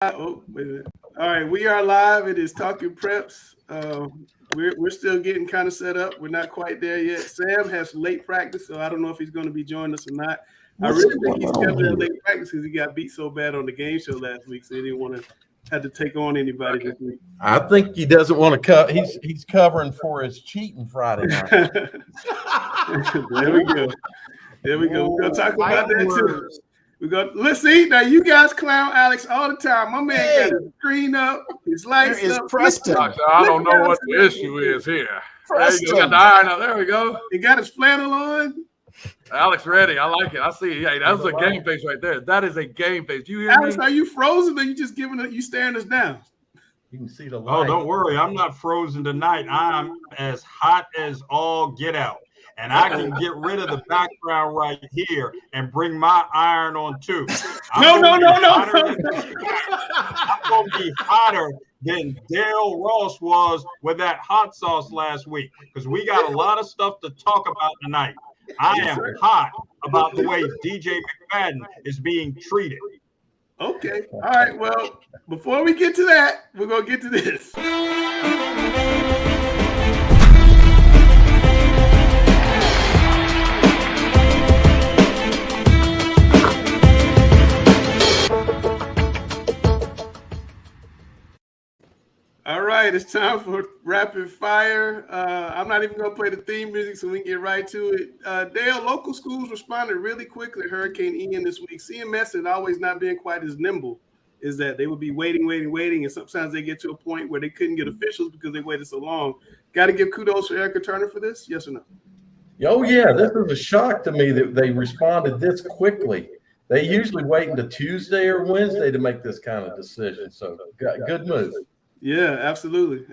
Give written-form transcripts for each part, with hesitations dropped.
Oh, wait a minute. All right, we are live. It is Talking Preps. We're still getting kind of set up. We're not quite there yet. Sam has late practice, so I don't know if he's going to be joining us or not. I really think he's scheduling late practice because he got beat so bad on the game show last week, so he didn't want to have to take on anybody this week. I think he doesn't want to he's covering for his cheating Friday night. There we go. There we go. We're going to talk about that too. Let's see. Now you guys clown Alex all the time. My man got his screen up, his lights up. Preston. I don't know what the issue is here. Preston. There you go. Got the iron up. There we go. He got his flannel on. Alex ready. I like it. I see. Hey, that's a game face right there. That is a game face. You hear Alex, me? are you frozen or you just you staring us down? You can see the light. Oh, don't worry. I'm not frozen tonight. I'm as hot as all get out. And I can get rid of the background right here and bring my iron on too. No. I'm going to be hotter than Dale Ross was with that hot sauce last week because we got a lot of stuff to talk about tonight. I am hot about the way DJ McFadden is being treated. Okay. All right. Well, before we get to that, we're going to get to this. All right, it's time for rapid fire. I'm not even going to play the theme music so we can get right to it. Dale, local schools responded really quickly to Hurricane Ian this week. CMS had always not been quite as nimble as that. They would be waiting, and sometimes they get to a point where they couldn't get officials because they waited so long. Got to give kudos for Erica Turner for this, yes or no? Oh, yeah, this was a shock to me that they responded this quickly. They usually wait until Tuesday or Wednesday to make this kind of decision, so good move. Yeah, absolutely.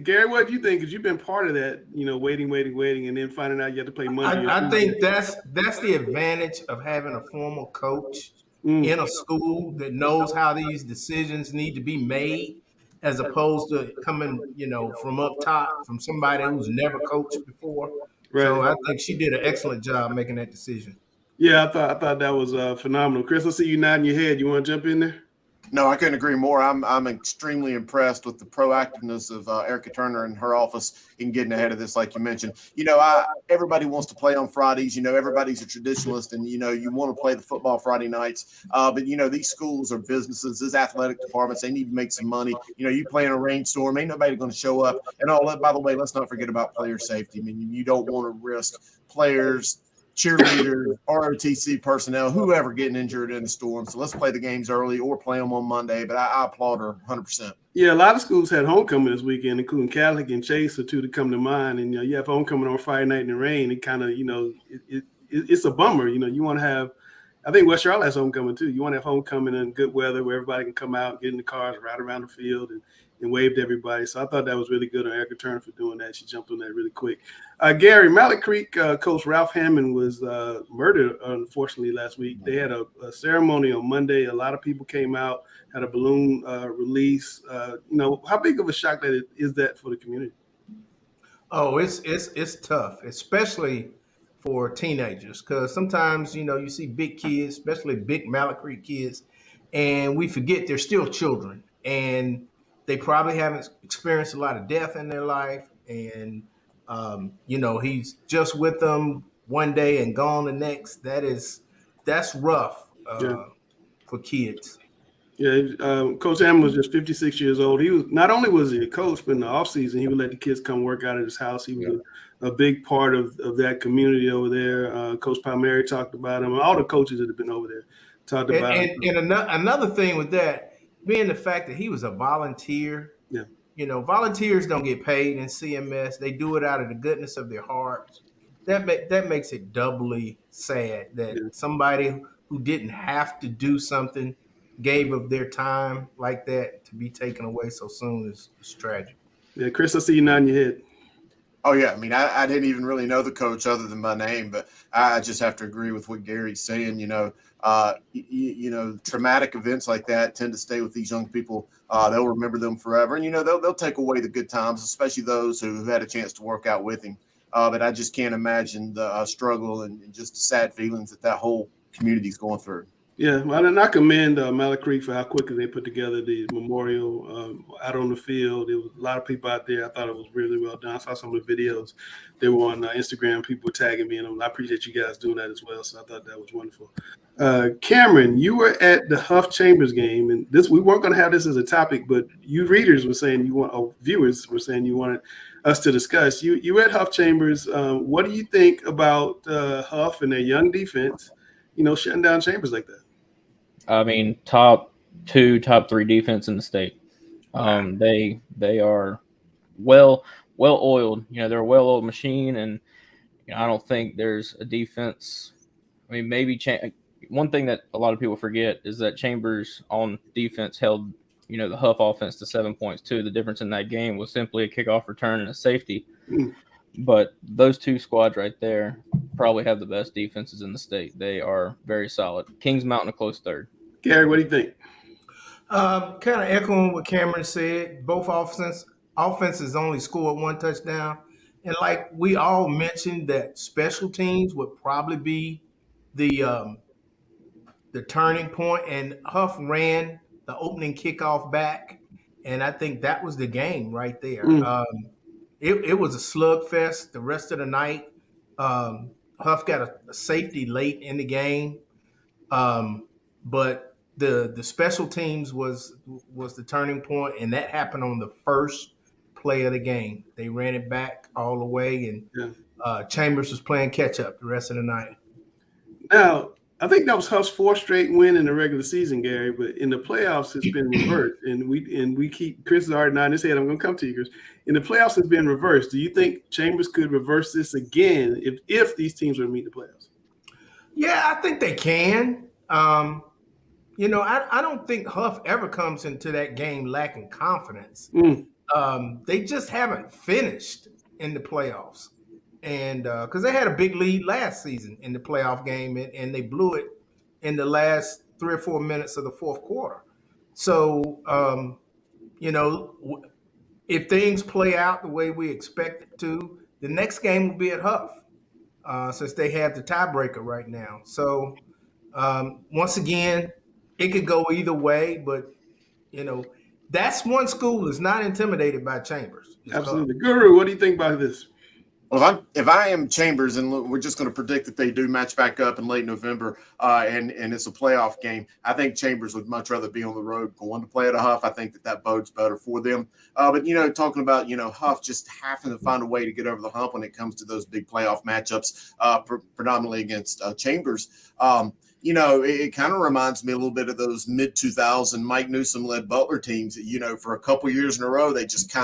Gary, what do you think? Because you've been part of that, waiting, and then finding out you have to play Monday. I think that's the advantage of having a former coach in a school that knows how these decisions need to be made, as opposed to coming, from up top from somebody who's never coached before. Right. So I think she did an excellent job making that decision. Yeah, I thought that was phenomenal. Chris, I see you nodding your head. You want to jump in there? No, I couldn't agree more. I'm extremely impressed with the proactiveness of Erica Turner and her office in getting ahead of this, like you mentioned. Everybody wants to play on Fridays. Everybody's a traditionalist, and you want to play the football Friday nights. But these schools are businesses. These athletic departments, they need to make some money. You play in a rainstorm, ain't nobody going to show up. And all that. By the way, let's not forget about player safety. I mean, you don't want to risk players, cheerleaders, ROTC personnel, whoever getting injured in the storm. So let's play the games early or play them on Monday. But I applaud her 100%. Yeah, a lot of schools had homecoming this weekend, including Catholic and Chase are two to come to mind. And you have homecoming on Friday night in the rain. It kind of, it's a bummer. You want to have. I think West Charlotte has homecoming too. You want to have homecoming in good weather where everybody can come out, get in the cars, ride around the field, and wave to everybody. So I thought that was really good on Erica Turner for doing that. She jumped on that really quick. Gary, Malik Creek coach Ralph Hammond was murdered, unfortunately, last week. They had a ceremony on Monday. A lot of people came out, had a balloon release. How big of a shock is that for the community? Oh, it's tough, especially for teenagers, because sometimes, you see big kids, especially big Malik Creek kids, and we forget they're still children. And they probably haven't experienced a lot of death in their life. And, he's just with them one day and gone the next. That's rough for kids. Yeah, Coach Hammond was just 56 years old. He was not only was he a coach, but in the offseason, he would let the kids come work out at his house. He was a big part of that community over there. Coach Palmieri talked about him. All the coaches that have been over there talked about him. And another thing with that, being the fact that he was a volunteer. Yeah. Volunteers don't get paid in CMS. They do it out of the goodness of their hearts. That makes it doubly sad that somebody who didn't have to do something gave of their time like that to be taken away so soon is tragic. Yeah, Chris, I see you nodding your head. Oh, yeah. I mean, I didn't even really know the coach other than my name, but I just have to agree with what Gary's saying. Traumatic events like that tend to stay with these young people. They'll remember them forever. And, they'll take away the good times, especially those who've had a chance to work out with him. But I just can't imagine the struggle and just the sad feelings that whole community is going through. Yeah, well, and I commend Malik Creek for how quickly they put together the memorial out on the field. There was a lot of people out there. I thought it was really well done. I saw some of the videos. They were on Instagram. People were tagging me in them. I appreciate you guys doing that as well. So I thought that was wonderful. Cameron, you were at the Huff Chambers game, and we weren't going to have this as a topic, but you readers were saying viewers were saying you wanted us to discuss. You were at Huff Chambers. What do you think about Huff and their young defense? Shutting down Chambers like that. I mean, top 2, top 3 defense in the state. They are well oiled. They're a well oiled machine, and I don't think there's a defense. I mean, maybe one thing that a lot of people forget is that Chambers on defense held the Huff offense to 7 points too. The difference in that game was simply a kickoff return and a safety. But those 2 squads right there probably have the best defenses in the state. They are very solid. Kings Mountain a close third. Gary, what do you think? Kind of echoing what Cameron said. Both offenses only scored 1 touchdown. And like we all mentioned, that special teams would probably be the turning point. And Huff ran the opening kickoff back. And I think that was the game right there. It was a slugfest the rest of the night. Huff got a safety late in the game. But the special teams was the turning point, and that happened on the first play of the game. They ran it back all the way, and Chambers was playing catch up the rest of the night. Now, I think that was Huff's 4th straight win in the regular season, Gary. But in the playoffs, it's been reversed, and we keep Chris is already nodding his head. I'm going to come to you, Chris. In the playoffs, it's been reversed. Do you think Chambers could reverse this again if these teams were to meet the playoffs? Yeah, I think they can. I don't think Huff ever comes into that game lacking confidence. They just haven't finished in the playoffs. And because they had a big lead last season in the playoff game, and they blew it in the last 3 or 4 minutes of the 4th quarter. So, if things play out the way we expect it to, the next game will be at Huff, since they have the tiebreaker right now. So, once again, it could go either way, but that's one school that's not intimidated by Chambers. Absolutely. Guru, what do you think about this? Well, if I am Chambers, and look, we're just going to predict that they do match back up in late November, and it's a playoff game, I think Chambers would much rather be on the road going to play at a Huff. I think that bodes better for them. But, talking about, Huff just having to find a way to get over the hump when it comes to those big playoff matchups, predominantly against Chambers. It kind of reminds me a little bit of those mid-2000 Mike Newsom-led Butler teams that, for a couple years in a row, they just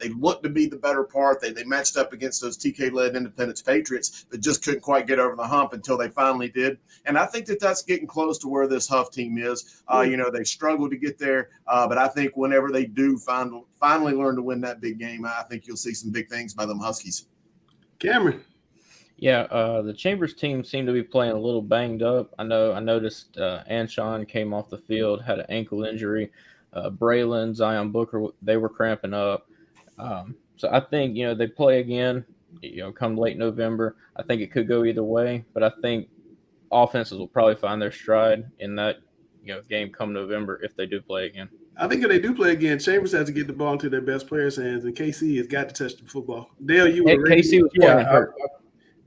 they looked to be the better part. They matched up against those TK-led Independence Patriots, but just couldn't quite get over the hump until they finally did. And I think that's getting close to where this Huff team is. They struggled to get there, but I think whenever they do finally learn to win that big game, I think you'll see some big things by them Huskies. Cameron. Yeah, the Chambers team seemed to be playing a little banged up. I noticed Anshawn came off the field, had an ankle injury. Braylon, Zion Booker, they were cramping up. So I think, they play again, come late November. I think it could go either way, but I think offenses will probably find their stride in that, game come November if they do play again. I think if they do play again, Chambers has to get the ball into their best players' hands, and KC has got to touch the football. Dale, you were KC was playing hurt.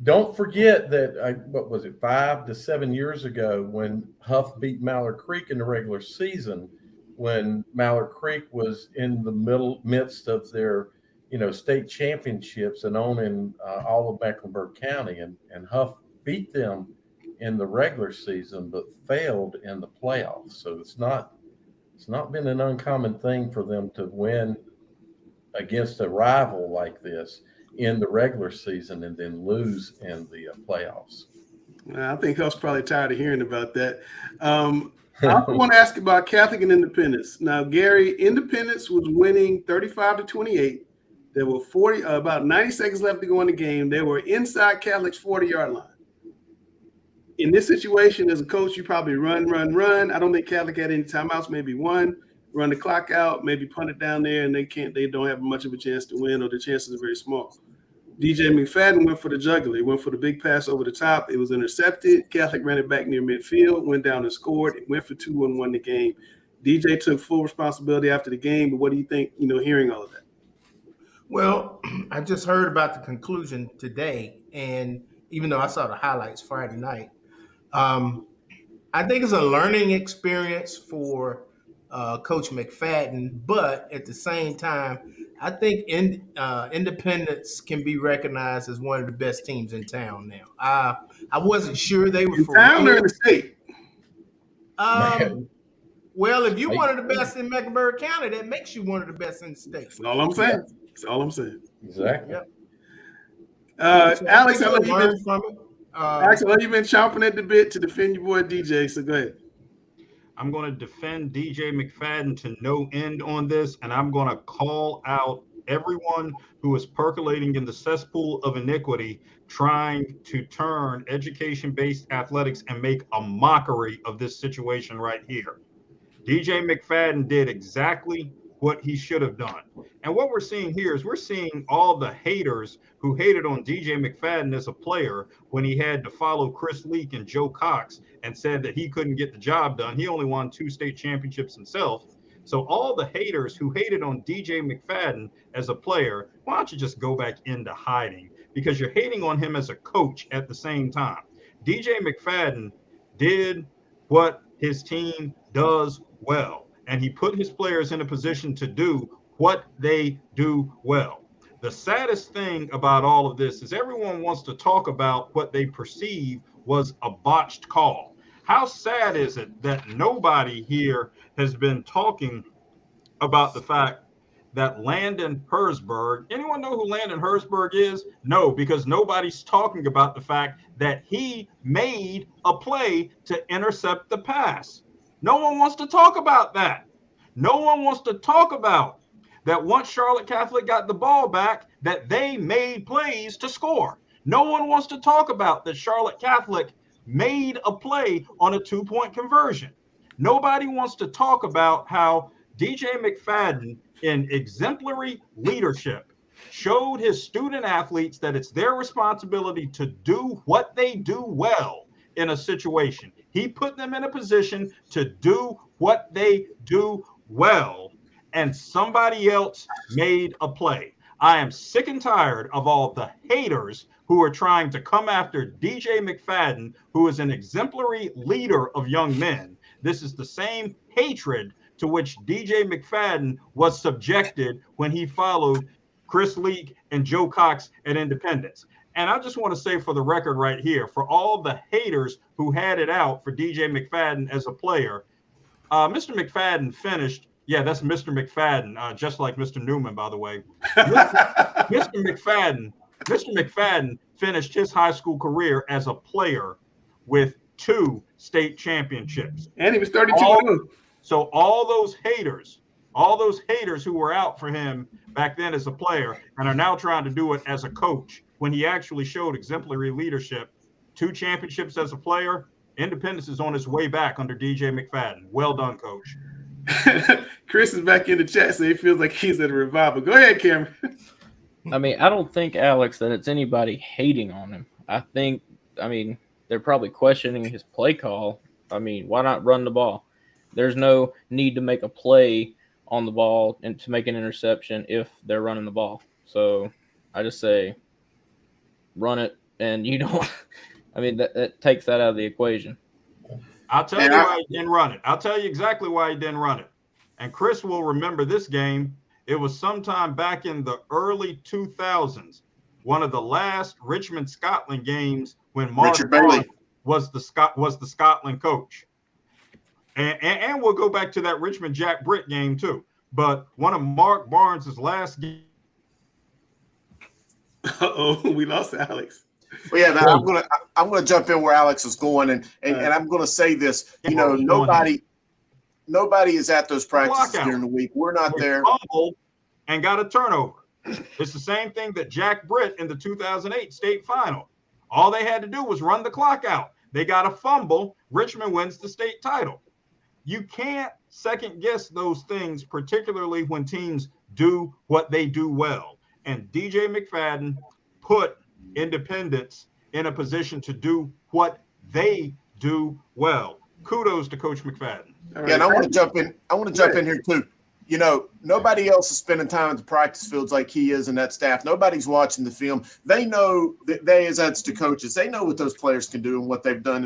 Don't forget that, 5 to 7 years ago when Huff beat Mallard Creek in the regular season, when Mallard Creek was in the midst of their, state championships and owning all of Mecklenburg County, and Huff beat them in the regular season, but failed in the playoffs. So it's not been an uncommon thing for them to win against a rival like this in the regular season and then lose in the playoffs. I think Huff's probably tired of hearing about that. I want to ask about Catholic and Independence. Now, Gary, Independence was winning 35-28. There were about 90 seconds left to go in the game. They were inside Catholic's 40-yard line. In this situation, as a coach, you probably run. I don't think Catholic had any timeouts, maybe one. Run the clock out, maybe punt it down there, and they don't have much of a chance to win, or the chances are very small. DJ McFadden went for the jugular. He went for the big pass over the top. It was intercepted. Catholic ran it back near midfield, went down and scored. It went for 2 and won the game. DJ took full responsibility after the game, but what do you think, hearing all of that? Well, I just heard about the conclusion today, and even though I saw the highlights Friday night, I think it's a learning experience for Coach McFadden, but at the same time, I think Independence can be recognized as one of the best teams in town now. I wasn't sure they were In for town real. or in the state? Well, if you're one of the best in Mecklenburg County, that makes you one of the best in the state. That's all I'm saying. That's all I'm saying. Exactly. Yep. Alex, I know learn from it. you've been chomping at the bit to defend your boy DJ, so go ahead. I'm going to defend DJ McFadden to no end on this, and I'm going to call out everyone who is percolating in the cesspool of iniquity, trying to turn education-based athletics and make a mockery of this situation right here. DJ McFadden did exactly what he should have done. And what we're seeing here is we're seeing all the haters who hated on DJ McFadden as a player when he had to follow Chris Leak and Joe Cox and said that he couldn't get the job done. He only won 2 state championships himself. So all the haters who hated on DJ McFadden as a player, why don't you just go back into hiding? Because you're hating on him as a coach at the same time. DJ McFadden did what his team does well, and he put his players in a position to do what they do well. The saddest thing about all of this is everyone wants to talk about what they perceive was a botched call. How sad is it that nobody here has been talking about the fact that Landon Herzberg, anyone know who Landon Herzberg is? No, because nobody's talking about the fact that he made a play to intercept the pass. No one wants to talk about that. No one wants to talk about that once Charlotte Catholic got the ball back, that they made plays to score. No one wants to talk about that Charlotte Catholic made a play on a 2-point conversion. Nobody wants to talk about how DJ McFadden, in exemplary leadership, showed his student athletes that it's their responsibility to do what they do well in a situation. He put them in a position to do what they do well, and somebody else made a play. I am sick and tired of all the haters who are trying to come after DJ McFadden, who is an exemplary leader of young men. This is the same hatred to which DJ McFadden was subjected when he followed Chris Leak and Joe Cox at Independence. And I just want to say for the record right here, for all the haters who had it out for DJ McFadden as a player, Mr. McFadden finished. Yeah, that's Mr. McFadden, just like Mr. Newman, by the way. Mr. McFadden finished his high school career as a player with 2 state championships. And he was 32. So all those haters who were out for him back then as a player and are now trying to do it as a coach when he actually showed exemplary leadership, 2 championships as a player, Independence is on its way back under DJ McFadden. Well done, Coach. Chris is back in the chat, so he feels like he's at a revival. Go ahead, Cameron. I mean, I don't think, Alex, that it's anybody hating on him. They're probably questioning his play call. I mean, why not run the ball? There's no need to make a play on the ball and to make an interception if they're running the ball. So I just say run it, and that takes that out of the equation. I'll tell you why he didn't run it. I'll tell you exactly why he didn't run it. And Chris will remember this game. It was sometime back in the early 2000s, one of the last Richmond Scotland games when Mark Barnes was the Scotland coach. And we'll go back to that Richmond Jack Britt game too. But one of Mark Barnes' last games. Uh-oh, we lost Alex. Well, yeah, now I'm gonna jump in where Alex is going, and I'm gonna say this. Nobody is at those practices during the week. We're not there. And got a turnover. It's the same thing that Jack Britt in the 2008 state final. All they had to do was run the clock out. They got a fumble. Richmond wins the state title. You can't second guess those things, particularly when teams do what they do well. And DJ McFadden put Independence in a position to do what they do well. Kudos to Coach McFadden. Yeah, and I want to jump in. I want to jump in here too. You know, nobody else is spending time at the practice fields like he is and that staff. Nobody's watching the film. They know that that's the coaches. They know what those players can do and what they've done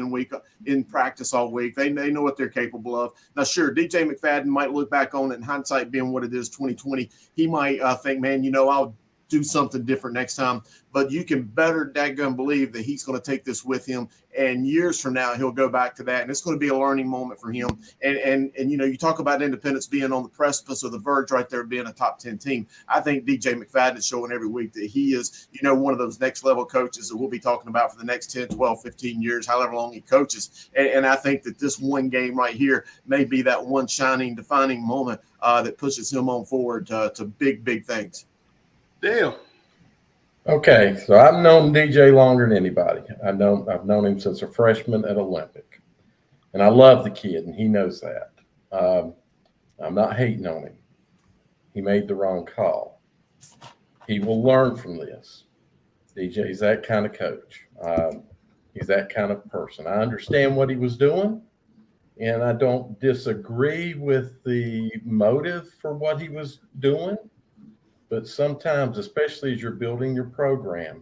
in practice all week. They know what they're capable of. Now, sure, DJ McFadden might look back on it in hindsight, being what it is, 2020. He might think, man, I'll do something different next time. But you can better dadgum believe that he's going to take this with him, and years from now he'll go back to that, and it's going to be a learning moment for him. And you talk about Independence being on the precipice or the verge right there, being a top 10 team. I think DJ McFadden is showing every week that he is, one of those next level coaches that we'll be talking about for the next 10, 12, 15 years, however long he coaches. And I think that this one game right here may be that one shining, defining moment that pushes him on forward to big, big things. Dale. Okay, so I've known DJ longer than anybody. I've known him since a freshman at Olympic, and I love the kid, and he knows that. I'm not hating on him. He made the wrong call. He will learn from this. DJ's that kind of coach. He's that kind of person. I understand what he was doing, and I don't disagree with the motive for what he was doing. But sometimes, especially as you're building your program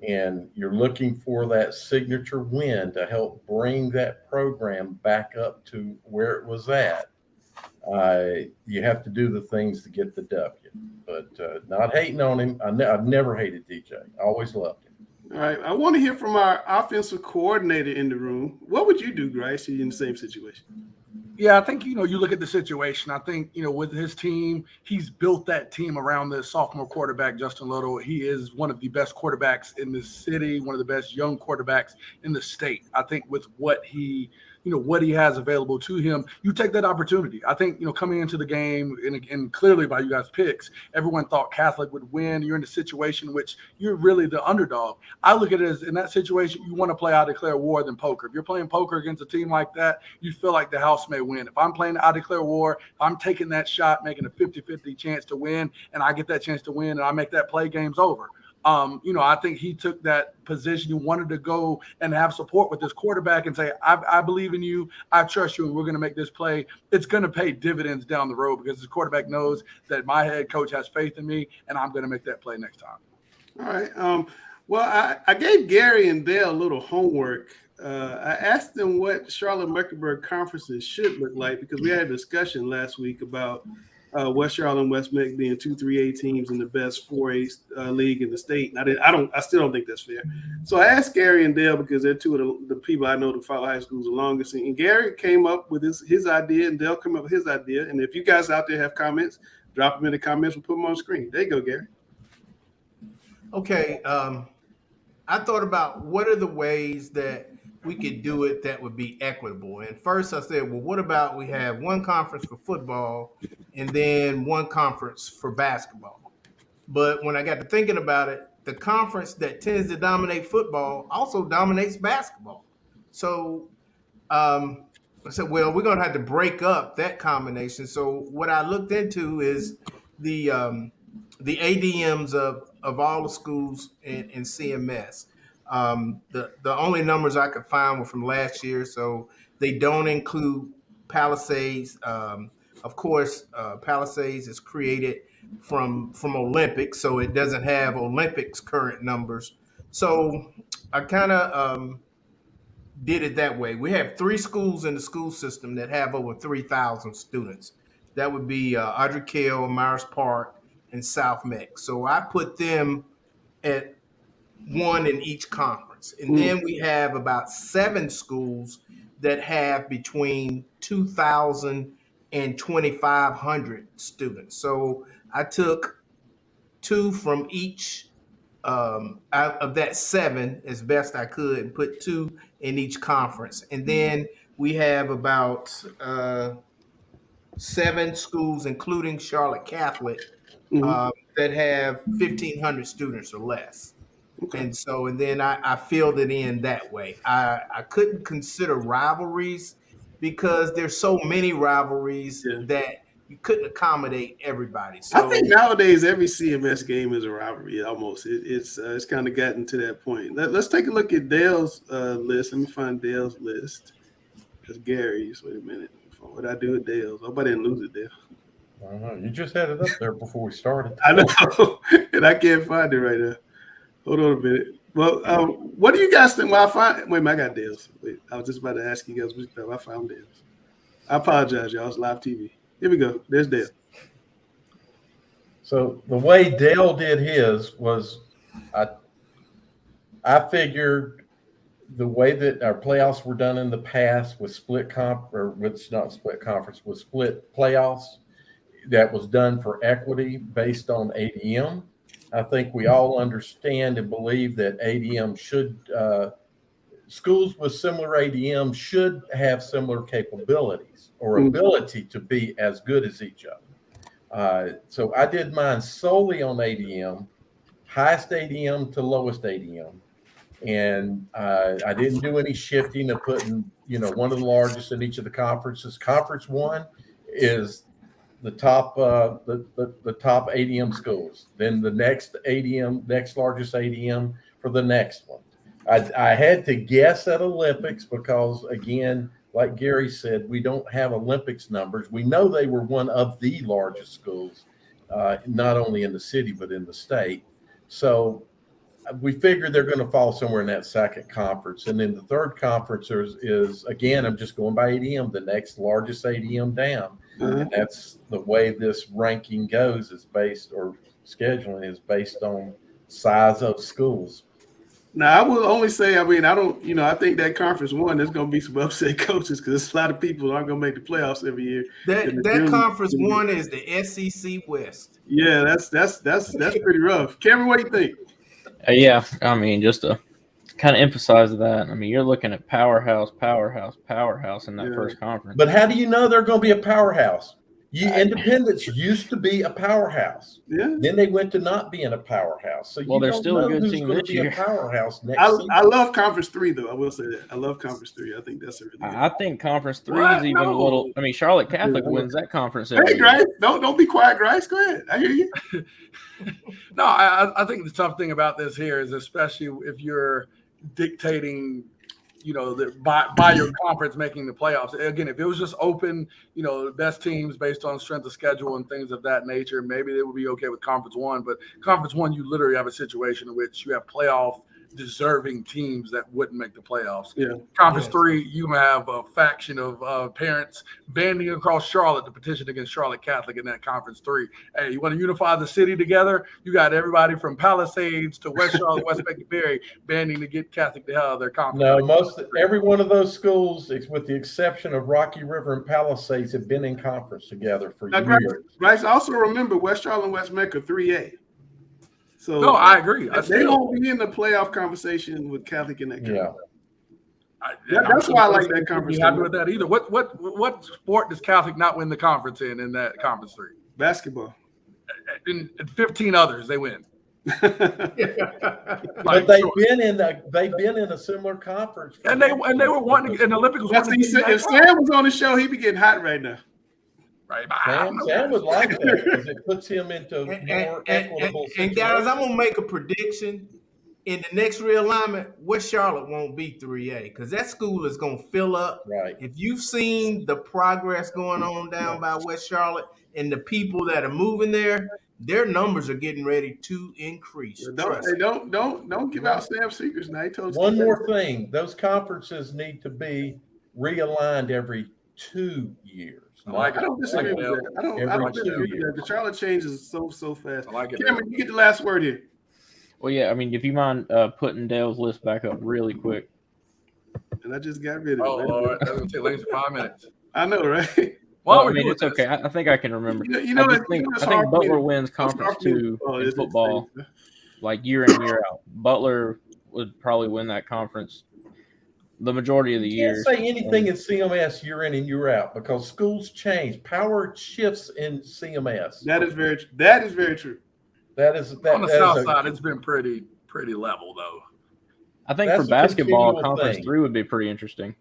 and you're looking for that signature win to help bring that program back up to where it was at, you have to do the things to get the W. But not hating on him. I've never hated DJ. I always loved him. All right. I want to hear from our offensive coordinator in the room. What would you do, Grace, in the same situation? Yeah, I think, you look at the situation. I think, with his team, he's built that team around the sophomore quarterback, Justin Little. He is one of the best quarterbacks in the city, one of the best young quarterbacks in the state. I think with what he has available to him, you take that opportunity. I think, coming into the game and clearly by you guys' picks, everyone thought Catholic would win. You're in a situation in which you're really the underdog. I look at it as in that situation, you want to play I declare war than poker. If you're playing poker against a team like that, you feel like the house may win. If I'm playing I declare war, if I'm taking that shot, making a 50-50 chance to win, and I get that chance to win and I make that play, game's over. I think he took that position. He wanted to go and have support with his quarterback and say, I believe in you. I trust you. And we're going to make this play. It's going to pay dividends down the road because his quarterback knows that my head coach has faith in me and I'm going to make that play next time. All right. Well, I gave Gary and Dale a little homework. I asked them what Charlotte-Mecklenburg conferences should look like because we had a discussion last week about West Charlotte and West Meck being 2 3A teams in the best 4A league in the state. And I still don't think that's fair. So I asked Gary and Dale because they're two of the people I know to follow high schools the longest. And Gary came up with his idea, and Dale came up with his idea. And if you guys out there have comments, drop them in the comments. We'll put them on the screen. There you go, Gary. Okay. I thought about what are the ways that we could do it that would be equitable. And first I said, well, what about we have one conference for football and then one conference for basketball? But when I got to thinking about it, the conference that tends to dominate football also dominates basketball. So I said, well, we're going to have to break up that combination. So what I looked into is the ADMs of all the schools in CMS. The only numbers I could find were from last year, so they don't include Palisades. Of course, Palisades is created from Olympics, so it doesn't have Olympics current numbers. So I kind of did it that way. We have 3 schools in the school system that have over 3,000 students. That would be Audrey Kell, Myers Park, and South Meck. So I put them at one in each conference. And then we have about 7 schools that have between 2,000 and 2,500 students. So I took 2 from each out of that 7 as best I could and put 2 in each conference. And then we have about 7 schools, including Charlotte Catholic, that have 1,500 students or less. Okay. And then I filled it in that way. I couldn't consider rivalries because there's so many rivalries that you couldn't accommodate everybody. I So think nowadays every CMS game is a rivalry. Almost, it's kind of gotten to that point. Let's take a look at Dale's list. Let me find Dale's list. That's Gary's. Wait a minute. What did I do with Dale's? I hope I didn't lose it, Dale. I don't know. You just had it up there before we started. I know, and I can't find it right now. Hold on a minute. Well, what do you guys think? Well, I got Dale's. Wait, I was just about to ask you guys which I found Dale's. I apologize, y'all. It's live TV. Here we go. There's Dale. So the way Dale did his was, I figured the way that our playoffs were done in the past with split playoffs, that was done for equity based on ADM. I think we all understand and believe that ADM should, schools with similar ADM should have similar capabilities or ability to be as good as each other. So I did mine solely on ADM, highest ADM to lowest ADM. And I didn't do any shifting of putting, one of the largest in each of the conferences. Conference 1 is the top the top ADM schools. Then the next largest ADM for the next one. I had to guess at Olympics because, again, like Gary said, we don't have Olympics numbers. We know they were one of the largest schools, not only in the city but in the state. So we figured they're going to fall somewhere in that second conference. And then the third conference is again, I'm just going by ADM, the next largest ADM down. And that's the way this ranking goes, is based, or scheduling is based on size of schools. Now, I will only say, I think that Conference 1, there's going to be some upset coaches because a lot of people aren't going to make the playoffs every year. That Conference 1 is the SEC West. Yeah, that's pretty rough. Cameron, what do you think? Yeah, just to kind of emphasize that, you're looking at powerhouse in that first conference. But how do you know they're going to be a powerhouse? Independence used to be a powerhouse. Yeah. Then they went to not being a powerhouse. So they're still a good team this year. A powerhouse next I love Conference 3, though. I will say that. I love Conference 3. I think that's a really good. I think Conference 3 is even a little. Charlotte Catholic wins that conference. Hey, Grace, don't be quiet, Grace. Go ahead. I hear you. No, I think the tough thing about this here is, especially if you're dictating, by your conference making the playoffs. Again, if it was just open, the best teams based on strength of schedule and things of that nature, maybe they would be okay with Conference 1. But Conference 1, you literally have a situation in which you have playoff deserving teams that wouldn't make the playoffs. Yeah. Conference 3, you have a faction of parents banding across Charlotte to petition against Charlotte Catholic in that Conference 3. Hey, you want to unify the city together? You got everybody from Palisades to West Charlotte, West Berry, banding to get Catholic to hell of their conference. No, every one of those schools, with the exception of Rocky River and Palisades, have been in conference together for years. Bryce, also remember West Charlotte and West Mecca 3A. So no, I agree. They won't be in the playoff conversation with Catholic in that conference. Yeah. That's why I like that conference. Be happy with that either. What sport does Catholic not win the conference in that Conference 3? Basketball. And 15 others, they win. But they've been in a similar conference, and they were wanting an Olympics. If Sam was on the show, he'd be getting hot right now. Right, Sam would like that because it puts him into more equitable situations. And guys, I'm gonna make a prediction. In the next realignment, West Charlotte won't be 3A because that school is gonna fill up. Right. If you've seen the progress going on down by West Charlotte and the people that are moving there, their numbers are getting ready to increase. Don't give out Sam's secrets now. He told us one more thing: those conferences need to be realigned every 2 years. I don't disagree with that. I don't disagree with that. The Charlotte changes so fast. I like it. Cameron, you get the last word here. Well, yeah, if you mind putting Dale's list back up really quick. And I just got rid of it. Oh, Lord. That's going to take less than 5 minutes. I know, right? Well, it's okay. I think I can remember. I think Butler wins Conference 2 in football, like year in, year out. Butler would probably win that conference the majority of the year. You can't say anything in CMS year in and year out because schools change. Power shifts in CMS. That is very true. On the south side, it's been pretty level, though. I think for basketball, Conference 3 would be pretty interesting.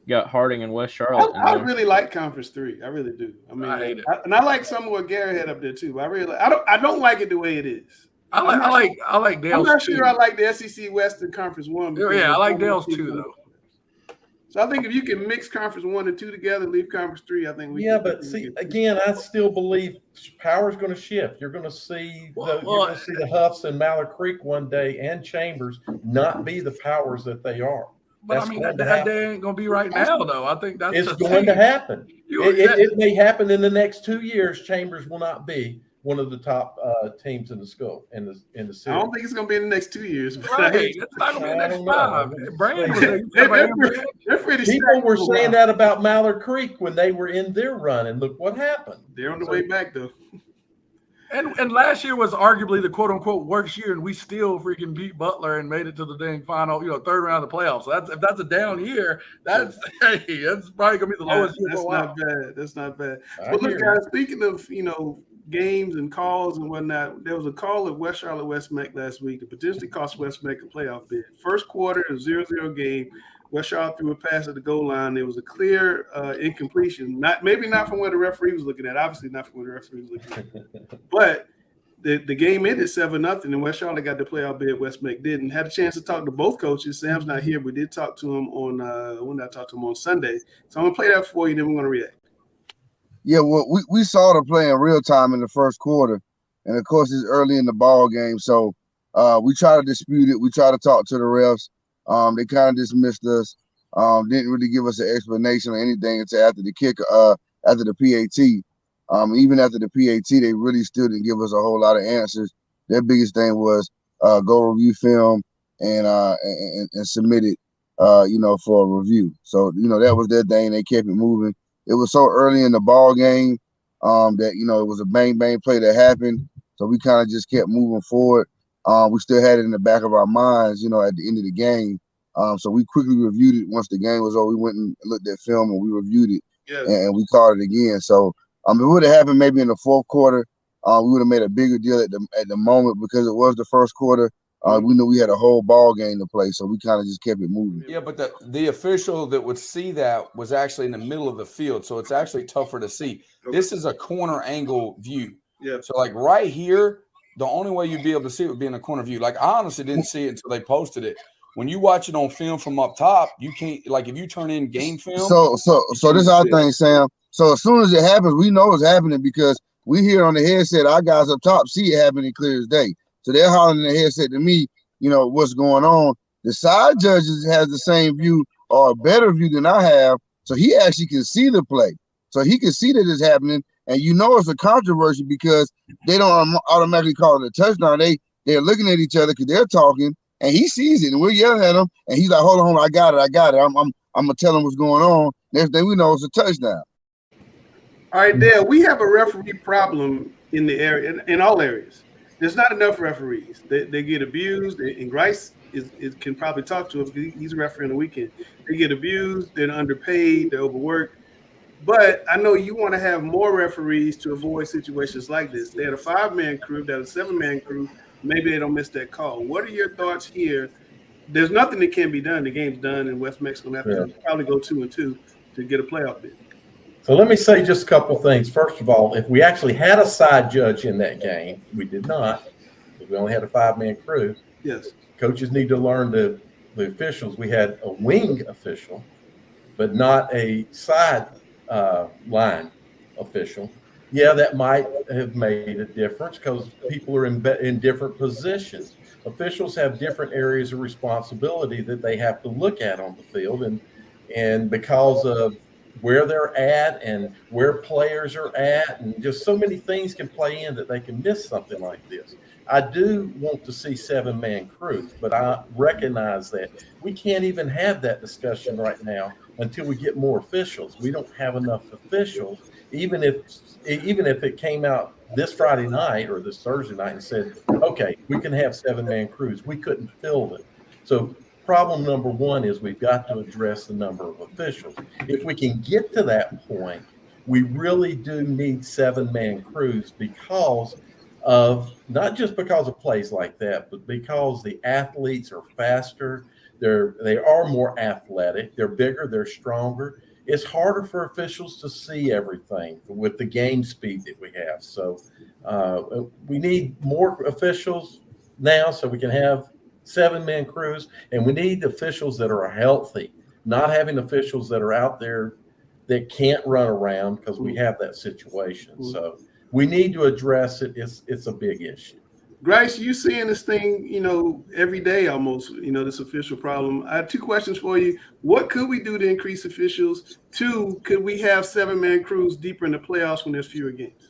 got Harding and West Charlotte. I really like Conference 3. I really do. I mean, I hate it. and I like some of what Gary had up there too. But I don't like it the way it is. I like Dale's. I'm not too. sure I like the SEC Western Conference 1. Yeah, I like Dale's too, though. So I think if you can mix Conference 1 and 2 together, leave Conference 3, I think we Yeah, can. but see, again, I still believe power's going to shift. You're going to see the Huffs and Mallard Creek one day and Chambers not be the powers that they are. But That's I mean, going that to happen. day ain't going to be right now, though. I think that's It's going to happen. It may happen in the next 2 years. Chambers will not be one of the top teams in the school in the city. I don't think it's going to be in the next 2 years. Right. It's not going to be the next 5. Brand they're pretty People were saying that about Mallard Creek when they were in their run, and look what happened. They're on the way back, though. And last year was arguably the quote unquote worst year, and we still freaking beat Butler and made it to the dang final, third round of the playoffs. So if that's a down year, that's probably gonna be the lowest year. That's not bad. That's not bad. But look, guys, speaking of games and calls and whatnot, there was a call at West Charlotte West Meck last week that potentially cost West Meck a playoff bid. First quarter, a 0-0 game. West Charlotte threw a pass at the goal line. There was a clear incompletion. Maybe not from where the referee was looking at. Obviously not from where the referee was looking at. But the game ended 7-0, and West Charlotte got the playoff bid. West Meck didn't. Had a chance to talk to both coaches. Sam's not here, but did talk to him on Sunday. So I'm gonna play that for you. Then we're gonna react. Yeah, well, we saw the play in real time in the first quarter, and of course it's early in the ball game, so we try to dispute it. We try to talk to the refs. They kind of dismissed us. Didn't really give us an explanation or anything until after the kick, after the PAT. Even after the PAT, they really still didn't give us a whole lot of answers. Their biggest thing was go review film and submit it, for a review. So that was their thing. They kept it moving. It was so early in the ball game that it was a bang play that happened. So we kind of just kept moving forward. We still had it in the back of our minds, at the end of the game. So we quickly reviewed it once the game was over. We went and looked at film and we reviewed it, and we called it again. So it would have happened maybe in the fourth quarter. We would have made a bigger deal at the moment because it was the first quarter. We knew we had a whole ball game to play, so we kind of just kept it moving. Yeah, but the official that would see that was actually in the middle of the field, so it's actually tougher to see. Okay. This is a corner angle view. Yeah. So like right here, the only way you'd be able to see it would be in a corner view. Like I honestly didn't see it until they posted it. When you watch it on film from up top, you can't, like if you turn in game film. So this is our thing, Sam. So as soon as it happens, we know it's happening because we hear on the headset, our guys up top see it happening clear as day. So they're hollering in the headset to me, what's going on. The side judges has the same view or a better view than I have. So he actually can see the play. So he can see that it's happening. And it's a controversy because they don't automatically call it a touchdown. They're looking at each other because they're talking, and he sees it, and we're yelling at him, and he's like, hold on, I got it. I'm gonna tell him what's going on. Next thing we know, it's a touchdown. All right, Dale, we have a referee problem in the area, in all areas. There's not enough referees. They get abused, and Grice can probably talk to us because he's a referee on the weekend. They get abused, they're underpaid, they're overworked. But I know you want to have more referees to avoid situations like this. They had a 5-man crew, they had a 7-man crew. Maybe they don't miss that call. What are your thoughts here? There's nothing that can be done. The game's done, and West Mexico have to probably go 2-2 to get a playoff bid. So let me say just a couple things. First of all, if we actually had a side judge in that game, we did not. We only had a 5-man crew. Yes. Coaches need to learn the officials. We had a wing official, but not a side line official. Yeah, that might have made a difference because people are in different positions. Officials have different areas of responsibility that they have to look at on the field, and because of where they're at and where players are at, and just so many things can play in that they can miss something like this. I do want to see 7-man crews, but I recognize that we can't even have that discussion right now until we get more officials. We don't have enough officials. Even if it came out this Friday night or this Thursday night and said, okay, we can have 7-man crews, we couldn't fill it. So problem number one is we've got to address the number of officials. If we can get to that point, we really do need 7-man crews because of, not just because of plays like that, but because the athletes are faster. They are more athletic. They're bigger. They're stronger. It's harder for officials to see everything with the game speed that we have. So we need more officials now so we can have 7-man crews, and we need officials that are healthy, not having officials that are out there that can't run around, because we have that situation. So we need to address it. It's a big issue. Grace, you seeing this thing, every day almost, this official problem. I have 2 questions for you. What could we do to increase officials? 2, could we have 7-man crews deeper in the playoffs when there's fewer games?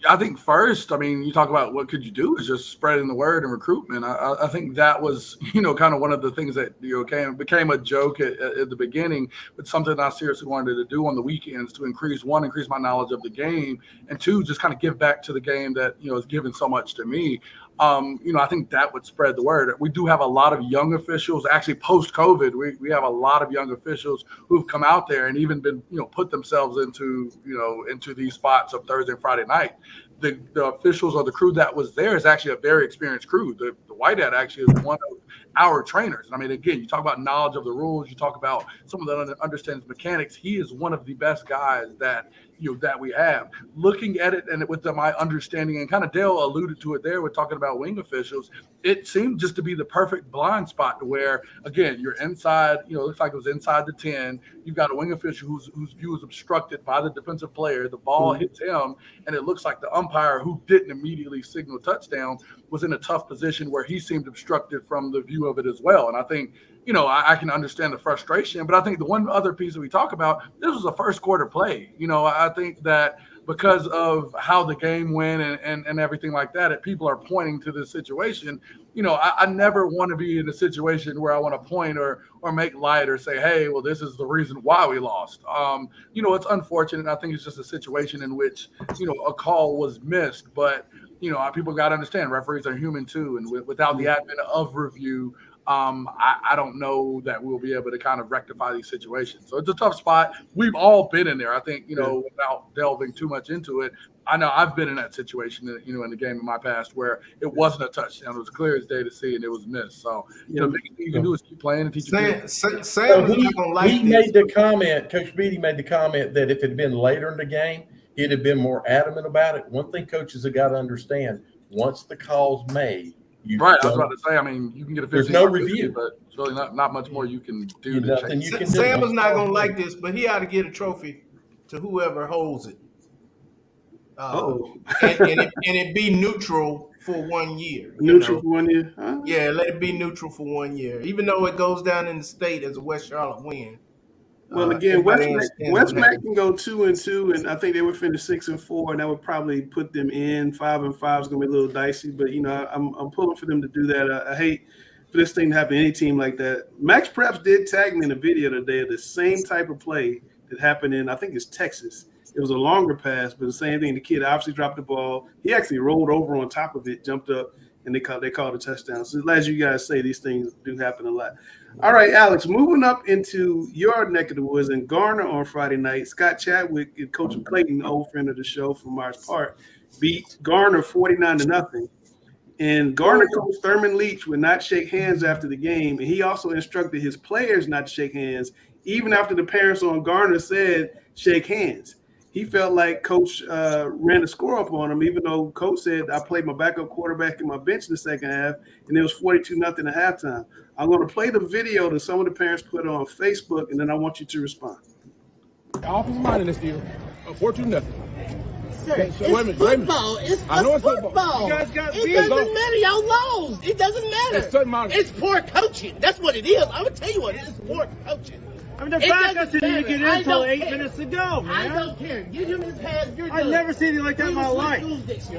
I think first, you talk about what could you do is just spreading the word and recruitment. I think that was, kind of one of the things that became a joke at the beginning, but something I seriously wanted to do on the weekends to increase my knowledge of the game, and 2, just kind of give back to the game that, has given so much to me. I think that would spread the word. We do have a lot of young officials. Actually, post-COVID, we have a lot of young officials who've come out there and even been, put themselves into these spots of Thursday and Friday night. The officials or the crew that was there is actually a very experienced crew. The White Hat actually is one of our trainers. Again, you talk about knowledge of the rules. You talk about someone that understands mechanics. He is one of the best guys that we have. Looking at it and with my understanding, and kind of Dale alluded to it there with talking about wing officials, it seemed just to be the perfect blind spot to where, again, you're inside, it looks like it was inside the 10. You've got a wing official whose view is obstructed by the defensive player. The ball hits him, and it looks like the umpire, who didn't immediately signal touchdown, was in a tough position where he seemed obstructed from the view of it as well. And I think, I can understand the frustration, but I think the one other piece that we talk about, this was a first quarter play. I think that because of how the game went and everything like that, people are pointing to this situation. I never want to be in a situation where I want to point or make light or say, hey, well, this is the reason why we lost. It's unfortunate. I think it's just a situation in which, a call was missed, but people got to understand referees are human too. And without the advent of review, I don't know that we'll be able to kind of rectify these situations. So it's a tough spot. We've all been in there. I think, without delving too much into it, I know I've been in that situation, in the game in my past where it wasn't a touchdown. It was clear as day to see, and it was missed. So, the biggest thing you can do is keep playing and teach your Sam made the comment, Coach Beatty made the comment that if it had been later in the game, he'd have been more adamant about it. One thing coaches have got to understand, once the call's made, right, I was about to say. You can get a 50. There's no review, but it's really not much more you can do. Nothing you can do. Sam is not gonna like this, but he ought to get a trophy to whoever holds it. And it be neutral for 1 year. Neutral for 1 year? Huh? Yeah, let it be neutral for 1 year, even though it goes down in the state as a West Charlotte win. Well, again, West Mac can go 2-2, and I think they would finish 6-4, and that would probably put them in 5-5. Is going to be a little dicey, but I'm pulling for them to do that. I hate for this thing to happen to any team like that. Max Preps did tag me in a video today of the same type of play that happened in, I think it's Texas. It was a longer pass, but the same thing. The kid obviously dropped the ball. He actually rolled over on top of it, jumped up, and they called a touchdown. So as you guys say, these things do happen a lot. All right, Alex, moving up into your neck of the woods in Garner on Friday night, Scott Chadwick and Coach Clayton, old friend of the show from Mars Park, beat Garner 49-0. And Garner coach Thurman Leach would not shake hands after the game, and he also instructed his players not to shake hands, even after the parents on Garner said shake hands. He felt like Coach ran the score up on him, even though Coach said, I played my backup quarterback in my bench in the second half, and it was 42-0 at halftime. I'm going to play the video that some of the parents put on Facebook, and then I want you to respond. Offensive line in this deal, 42-0. Sir, it's football. It's football. You guys got it doesn't matter. Y'all lost. It doesn't matter. It's poor coaching. That's what it is. I'm going to tell you what it is. It's poor coaching. The backups didn't get in until 8 minutes ago, man. I don't care. Give him his pads. You're I've never seen anything like that in my life.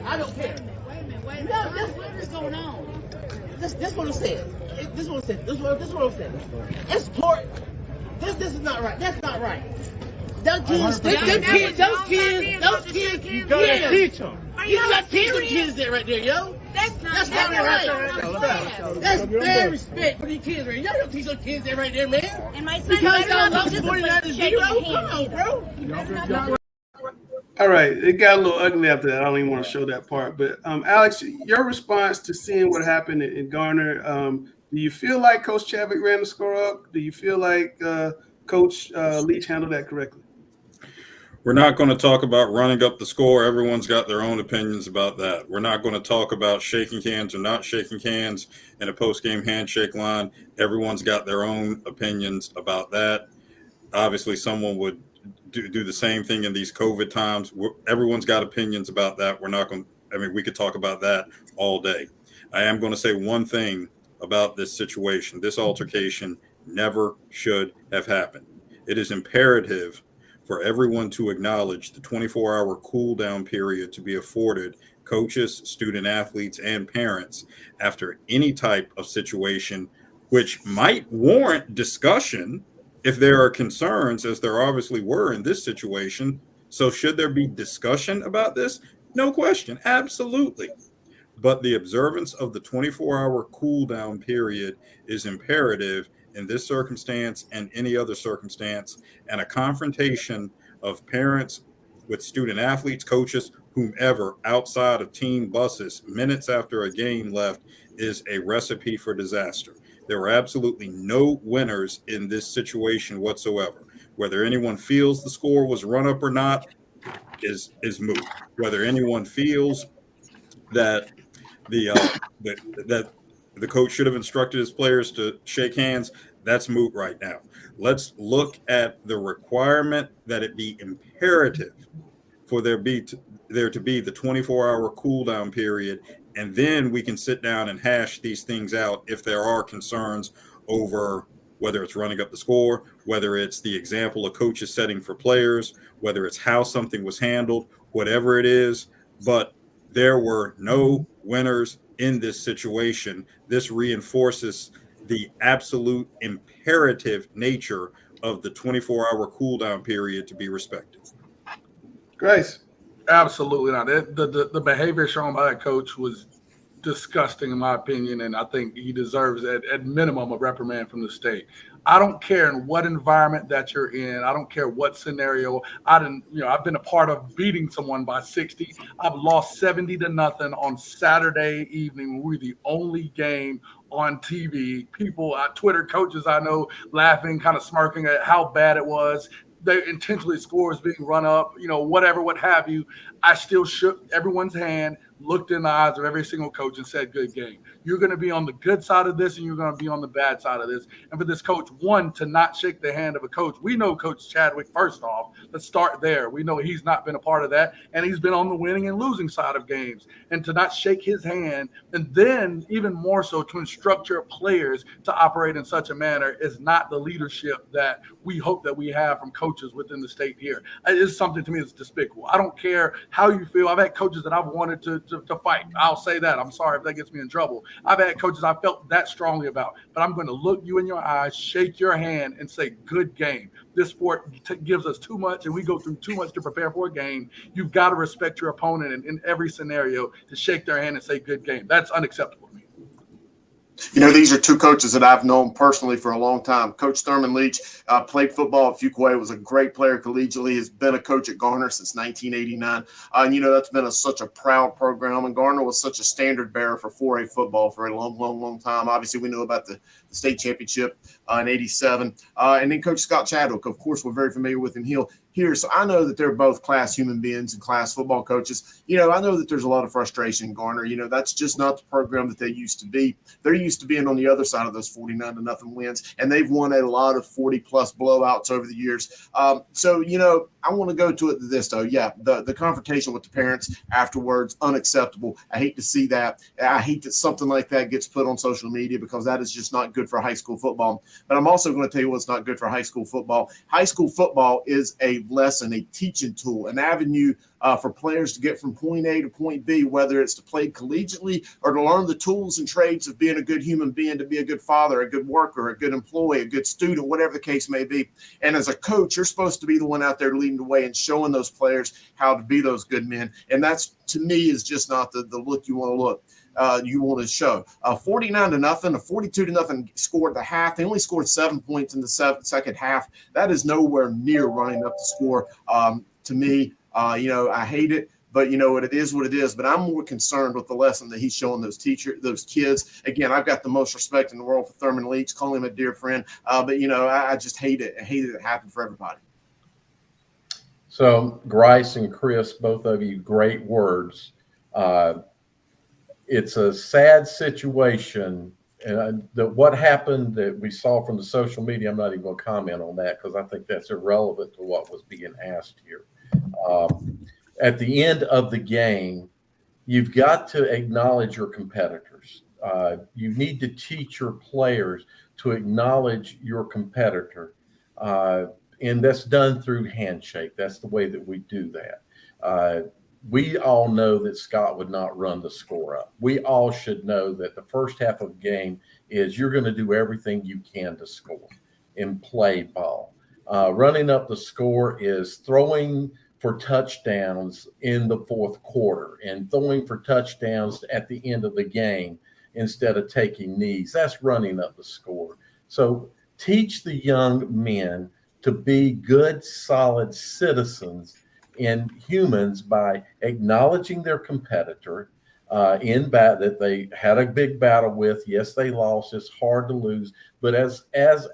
I don't care. Wait a minute. No, what is going on? This is what it says. This is what it says. This is what it says. It's poor. This is not right. That's not right. Those kids. You gotta teach them. You gotta teach them kids that right there, yo. That's not right. That's bad respect for these kids right there. Y'all don't teach those kids that right there, man. And my son Because y'all better lost not 49-0. Come on, bro. All right, it got a little ugly after that. I don't even want to show that part. But Alex, your response to seeing what happened in Garner, Do you feel like Coach Chadwick ran the score up? Do you feel like Coach Leach handled that correctly? We're not going to talk about running up the score. Everyone's got their own opinions about that. We're not going to talk about shaking hands or not shaking hands in a post-game handshake line. Everyone's got their own opinions about that. Obviously, someone would do the same thing in these COVID times. Everyone's got opinions about that. We're not going – I mean, we could talk about that all day. I am going to say one thing about this situation. This altercation never should have happened. It is imperative for everyone to acknowledge the 24-hour cool down period to be afforded coaches, student athletes, and parents after any type of situation, which might warrant discussion if there are concerns, as there obviously were in this situation. So should there be discussion about this? No question. Absolutely. But the observance of the 24-hour cool down period is imperative in this circumstance and any other circumstance, and a confrontation of parents with student athletes, coaches, whomever, outside of team buses minutes after a game left is a recipe for disaster. There were absolutely no winners in this situation whatsoever. Whether anyone feels the score was run up or not is moot. Whether anyone feels that the coach should have instructed his players to shake hands, that's moot right now. Let's look at the requirement that it be imperative for there to be the 24-hour cool down period, and then we can sit down and hash these things out if there are concerns over whether it's running up the score, whether it's the example a coach is setting for players, whether it's how something was handled, whatever it is. But there were no winners in this situation. This reinforces the absolute imperative nature of the 24-hour cool down period to be respected. Grace. Absolutely not. The behavior shown by that coach was disgusting, in my opinion, and I think he deserves, at minimum, a reprimand from the state. I don't care in what environment that you're in. I don't care what scenario. I've been a part of beating someone by 60. I've lost 70-0 on Saturday evening. We were the only game on TV. People, Twitter coaches I know, laughing, kind of smirking at how bad it was. They intentionally scores being run up, whatever, what have you. I still shook everyone's hand, looked in the eyes of every single coach and said, good game. You're going to be on the good side of this and you're going to be on the bad side of this. And for this coach, one, to not shake the hand of a coach. We know Coach Chadwick, first off. Let's start there. We know he's not been a part of that, and he's been on the winning and losing side of games. And to not shake his hand, and then even more so to instruct your players to operate in such a manner is not the leadership that we hope that we have from coaches within the state here. It's something to me that's despicable. I don't care how you feel. I've had coaches that I've wanted to fight. I'll say that. I'm sorry if that gets me in trouble. I've had coaches I felt that strongly about, but I'm going to look you in your eyes, shake your hand, and say, good game. This sport gives us too much, and we go through too much to prepare for a game. You've got to respect your opponent in every scenario to shake their hand and say, good game. That's unacceptable to me. These are two coaches that I've known personally for a long time. Coach Thurman Leach played football at Fuquay, was a great player collegially, has been a coach at Garner since 1989. And, that's been such a proud program. And Garner was such a standard bearer for 4A football for a long, long, long time. Obviously, we know about the state championship in 87. And then Coach Scott Chadwick, of course, we're very familiar with him here. So I know that they're both class human beings and class football coaches. I know that there's a lot of frustration in Garner. That's just not the program that they used to be. They're used to being on the other side of those 49-0 wins, and they've won a lot of 40-plus blowouts over the years. So, I want to go to it this, though. Yeah, the confrontation with the parents afterwards, unacceptable. I hate to see that. I hate that something like that gets put on social media because that is just not good for high school football. But I'm also going to tell you what's not good for high school football. High school football is a lesson, a teaching tool, an avenue for players to get from point A to point B, whether it's to play collegiately or to learn the tools and trades of being a good human being, to be a good father, a good worker, a good employee, a good student, whatever the case may be. And as a coach, you're supposed to be the one out there leading the way and showing those players how to be those good men. And that's, to me, is just not the look you want to look. You want to show 49-0, a 42-0 score at the half. They only scored 7 points in the second half. That is nowhere near running up the score. To me, I hate it. But you know what, it is what it is. But I'm more concerned with the lesson that he's showing those kids. Again, I've got the most respect in the world for Thurman Leach, calling him a dear friend. But you know, I just hate it. I hate it happened for everybody. So Grice and Chris, both of you, great words. It's a sad situation. And what happened that we saw from the social media, I'm not even going to comment on that because I think that's irrelevant to what was being asked here. At the end of the game, you've got to acknowledge your competitors. You need to teach your players to acknowledge your competitor. And that's done through handshake. That's the way that we do that. We all know that Scott would not run the score up. We all should know that the first half of the game is you're going to do everything you can to score and play ball. Running up the score is throwing for touchdowns in the fourth quarter and throwing for touchdowns at the end of the game instead of taking knees. That's running up the score. So teach the young men to be good, solid citizens and humans by acknowledging their competitor that they had a big battle with. Yes, they lost. It's hard to lose. But as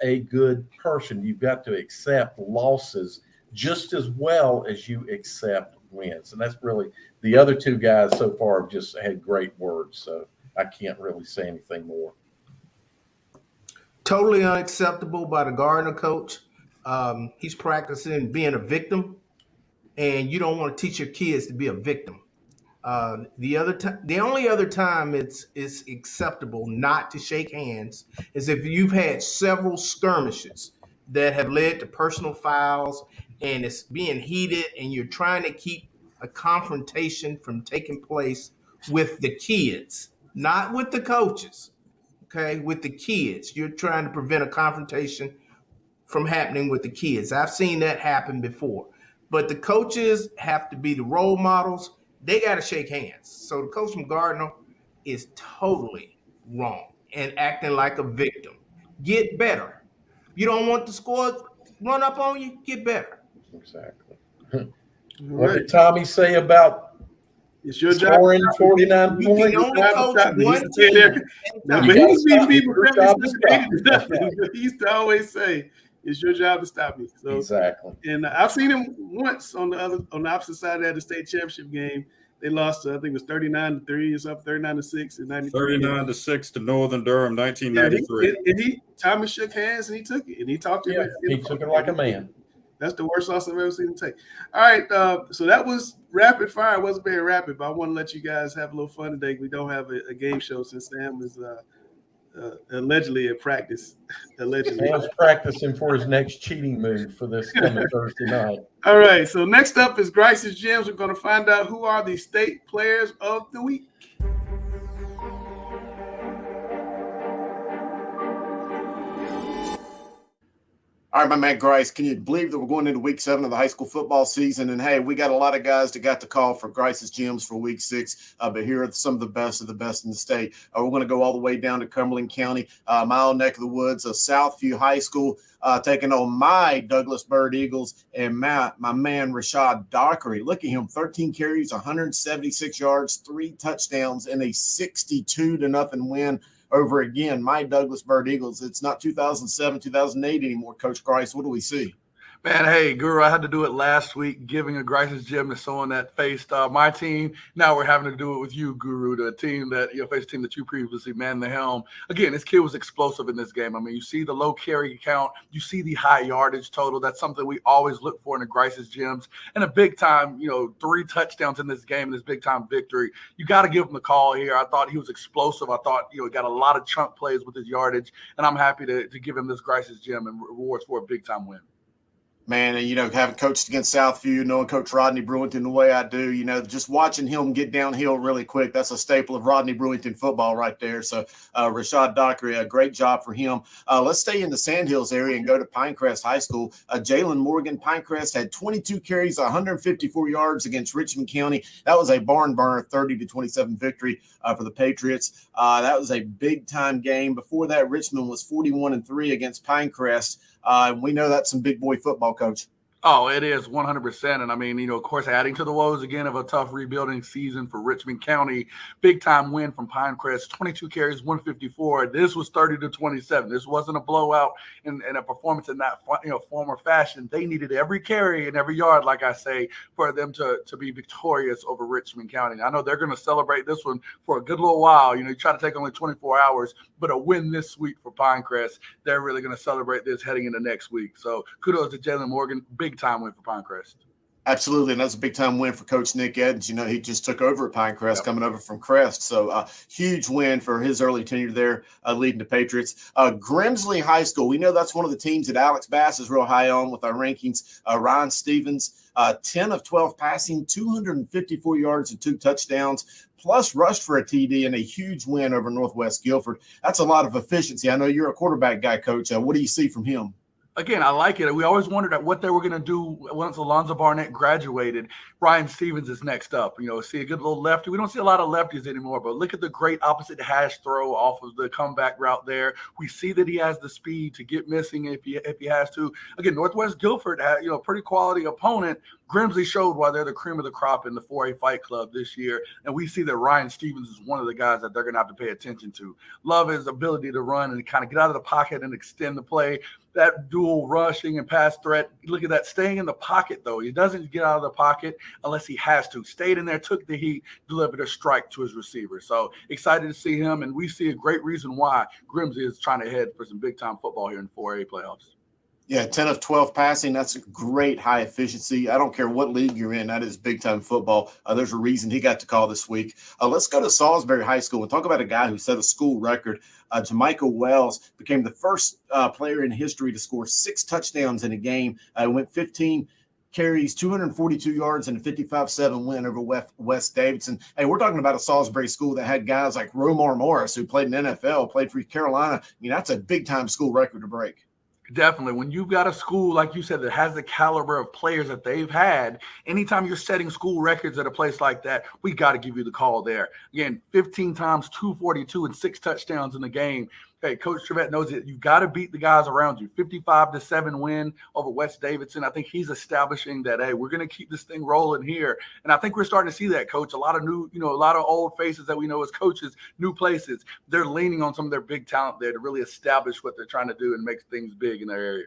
a good person, you've got to accept losses just as well as you accept wins. And that's really the other two guys so far have just had great words. So I can't really say anything more. Totally unacceptable by the Gardner coach. He's practicing being a victim, and you don't want to teach your kids to be a victim. The only other time it's acceptable not to shake hands is if you've had several skirmishes that have led to personal fouls and it's being heated and you're trying to keep a confrontation from taking place with the kids, not with the coaches, okay, with the kids. You're trying to prevent a confrontation from happening with the kids. I've seen that happen before. But the coaches have to be the role models. They got to shake hands. So the coach from Gardner is totally wrong and acting like a victim. Get better. You don't want the score run up on you? Get better. Exactly. What did Tommy say about it's your scoring job. 49 You points? can only coach one team. But he was beating people. He He used to always say, "It's your job to stop me." So exactly. And I've seen him once on the opposite side of the state championship game. They lost, I think it was 39-3 or something, 39-6 in 93. 39-6 to Northern Durham, 1993. Tommy shook hands and he took it and he talked to him. He took it like a man. That's the worst loss I've ever seen him take. All right, so that was rapid fire. It wasn't very rapid, but I want to let you guys have a little fun today. We don't have a game show since Sam is allegedly at practice. Allegedly. Sam's practicing for his next cheating move for this coming Thursday night. All right, so next up is Grice's Gems. We're going to find out who are the state players of the week. All right, my man Grice, can you believe that we're going into week 7 of the high school football season? And hey, we got a lot of guys that got the call for Grice's Gems for week 6, but here are some of the best in the state. We're going to go all the way down to Cumberland County, my own neck of the woods of Southview High School, taking on my Douglas Bird Eagles and my man Rashad Dockery. Look at him, 13 carries, 176 yards, 3 touchdowns, and a 62-0 win over, again, my Douglas Bird Eagles. It's not 2007, 2008 anymore, Coach Grice. What do we see? Man, hey, Guru, I had to do it last week, giving a Grice's Gem to someone that faced my team. Now we're having to do it with you, Guru, the team that faced a team that you previously manned the helm. Again, this kid was explosive in this game. I mean, you see the low carry count, you see the high yardage total. That's something we always look for in the Grice's Gems. And a big time, 3 touchdowns in this game, this big time victory. You got to give him the call here. I thought he was explosive. I thought, he got a lot of chunk plays with his yardage, and I'm happy to give him this Grice's Gem and rewards for a big time win. Man, and, having coached against Southview, knowing Coach Rodney Brewington the way I do, just watching him get downhill really quick, that's a staple of Rodney Brewington football right there. So, Rashad Dockery, a great job for him. Let's stay in the Sandhills area and go to Pinecrest High School. Jalen Morgan, Pinecrest had 22 carries, 154 yards against Richmond County. That was a barn burner, 30-27 victory for the Patriots. That was a big-time game. Before that, Richmond was 41-3 against Pinecrest. We know that's some big boy football, Coach. Oh, it is 100%. And I mean, of course, adding to the woes again of a tough rebuilding season for Richmond County, big time win from Pinecrest, 22 carries, 154. This was 30-27. This wasn't a blowout and a performance in that form or fashion. They needed every carry and every yard, like I say, for them to be victorious over Richmond County. I know they're going to celebrate this one for a good little while. You try to take only 24 hours, but a win this week for Pinecrest, they're really going to celebrate this heading into next week. So kudos to Jalen Morgan. Big time win for Pinecrest. Absolutely, and that's a big time win for Coach Nick Edens. He just took over at Pinecrest, coming over from Crest. So huge win for his early tenure there, leading the Patriots. Grimsley High School, we know that's one of the teams that Alex Bass is real high on with our rankings. Ryan Stevens, 10 of 12 passing, 254 yards and 2 touchdowns, plus rushed for a TD and a huge win over Northwest Guilford. That's a lot of efficiency. I know you're a quarterback guy, Coach. What do you see from him? Again, I like it. We always wondered at what they were going to do once Alonzo Barnett graduated. Ryan Stevens is next up. See a good little lefty. We don't see a lot of lefties anymore, but look at the great opposite hash throw off of the comeback route there. We see that he has the speed to get missing if he has to. Again, Northwest Guilford had a pretty quality opponent. Grimsley showed why they're the cream of the crop in the 4A Fight Club this year, and we see that Ryan Stevens is one of the guys that they're going to have to pay attention to. Love his ability to run and kind of get out of the pocket and extend the play. That dual rushing and pass threat. Look at that, staying in the pocket, though. He doesn't get out of the pocket unless he has to. Stayed in there, took the heat, delivered a strike to his receiver. So excited to see him, and we see a great reason why Grimsley is trying to head for some big-time football here in 4A playoffs. Yeah, 10 of 12 passing. That's great high efficiency. I don't care what league you're in. That is big-time football. There's a reason he got to call this week. Let's go to Salisbury High School and talk about a guy who set a school record. Jamaica Wells became the first player in history to score 6 touchdowns in a game. Went 15 carries, 242 yards, and a 55-7 win over West Davidson. Hey, we're talking about a Salisbury school that had guys like Romar Morris, who played in the NFL, played for Carolina. I mean, that's a big-time school record to break. Definitely. When you've got a school, like you said, that has the caliber of players that they've had, anytime you're setting school records at a place like that, we got to give you the call there. Again, 15 times, 242 and 6 touchdowns in the game. Hey, Coach Trevette knows that you've got to beat the guys around you. 55-7 win over West Davidson. I think he's establishing that, hey, we're going to keep this thing rolling here. And I think we're starting to see that, Coach. A lot of new, a lot of old faces that we know as coaches, new places. They're leaning on some of their big talent there to really establish what they're trying to do and make things big in their area.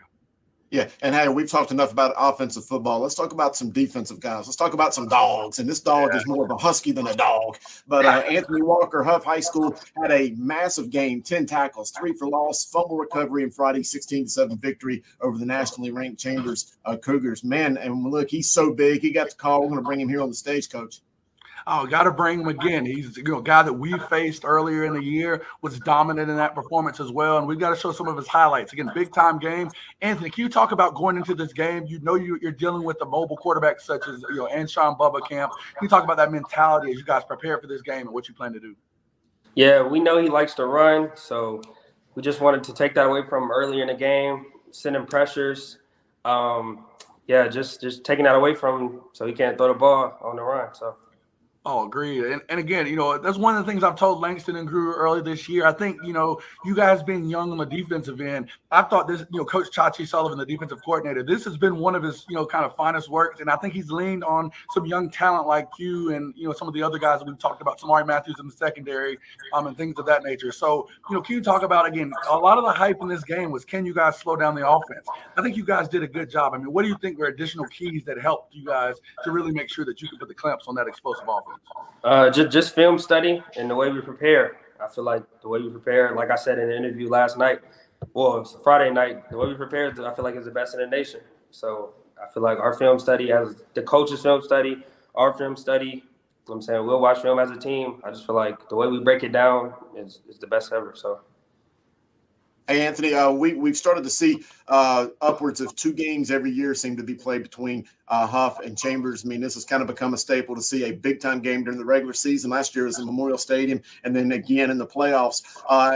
Yeah, and hey, we've talked enough about offensive football. Let's talk about some defensive guys. Let's talk about some dogs. And this dog is more of a husky than a dog. But Anthony Walker, Huff High School, had a massive game, 10 tackles, 3 for loss, fumble recovery, and Friday 16-7 victory over the nationally ranked Chambers Cougars. Man, and look, he's so big. He got the call. We're going to bring him here on the stage, Coach. Oh, got to bring him again. He's a guy that we faced earlier in the year, was dominant in that performance as well. And we've got to show some of his highlights. Again, big-time game. Anthony, can you talk about going into this game? You're dealing with the mobile quarterbacks such as, Anshawn Bubba Camp. Can you talk about that mentality as you guys prepare for this game and what you plan to do? Yeah, we know he likes to run, so we just wanted to take that away from him earlier in the game, sending pressures. Just taking that away from him so he can't throw the ball on the run, so. Oh, agreed. And again, that's one of the things I've told Langston and Greer early this year. I think, you guys being young on the defensive end, I thought this, Coach Chachi Sullivan, the defensive coordinator, this has been one of his, kind of finest works. And I think he's leaned on some young talent like you and, some of the other guys that we've talked about, Samari Matthews in the secondary, and things of that nature. So, can you talk about, again, a lot of the hype in this game was, can you guys slow down the offense? I think you guys did a good job. I mean, what do you think were additional keys that helped you guys to really make sure that you could put the clamps on that explosive offense? Just film study and the way we prepare. I feel like the way we prepare, like I said in the interview last night, it's Friday night, the way we prepare, I feel like is the best in the nation. So I feel like our film study, as the coach's film study, our film study, I'm saying we'll watch film as a team. I just feel like the way we break it down is the best ever. So. Hey, Anthony, we've started to see upwards of 2 games every year seem to be played between Huff and Chambers. I mean, this has kind of become a staple to see a big-time game during the regular season. Last year was in Memorial Stadium, and then again in the playoffs.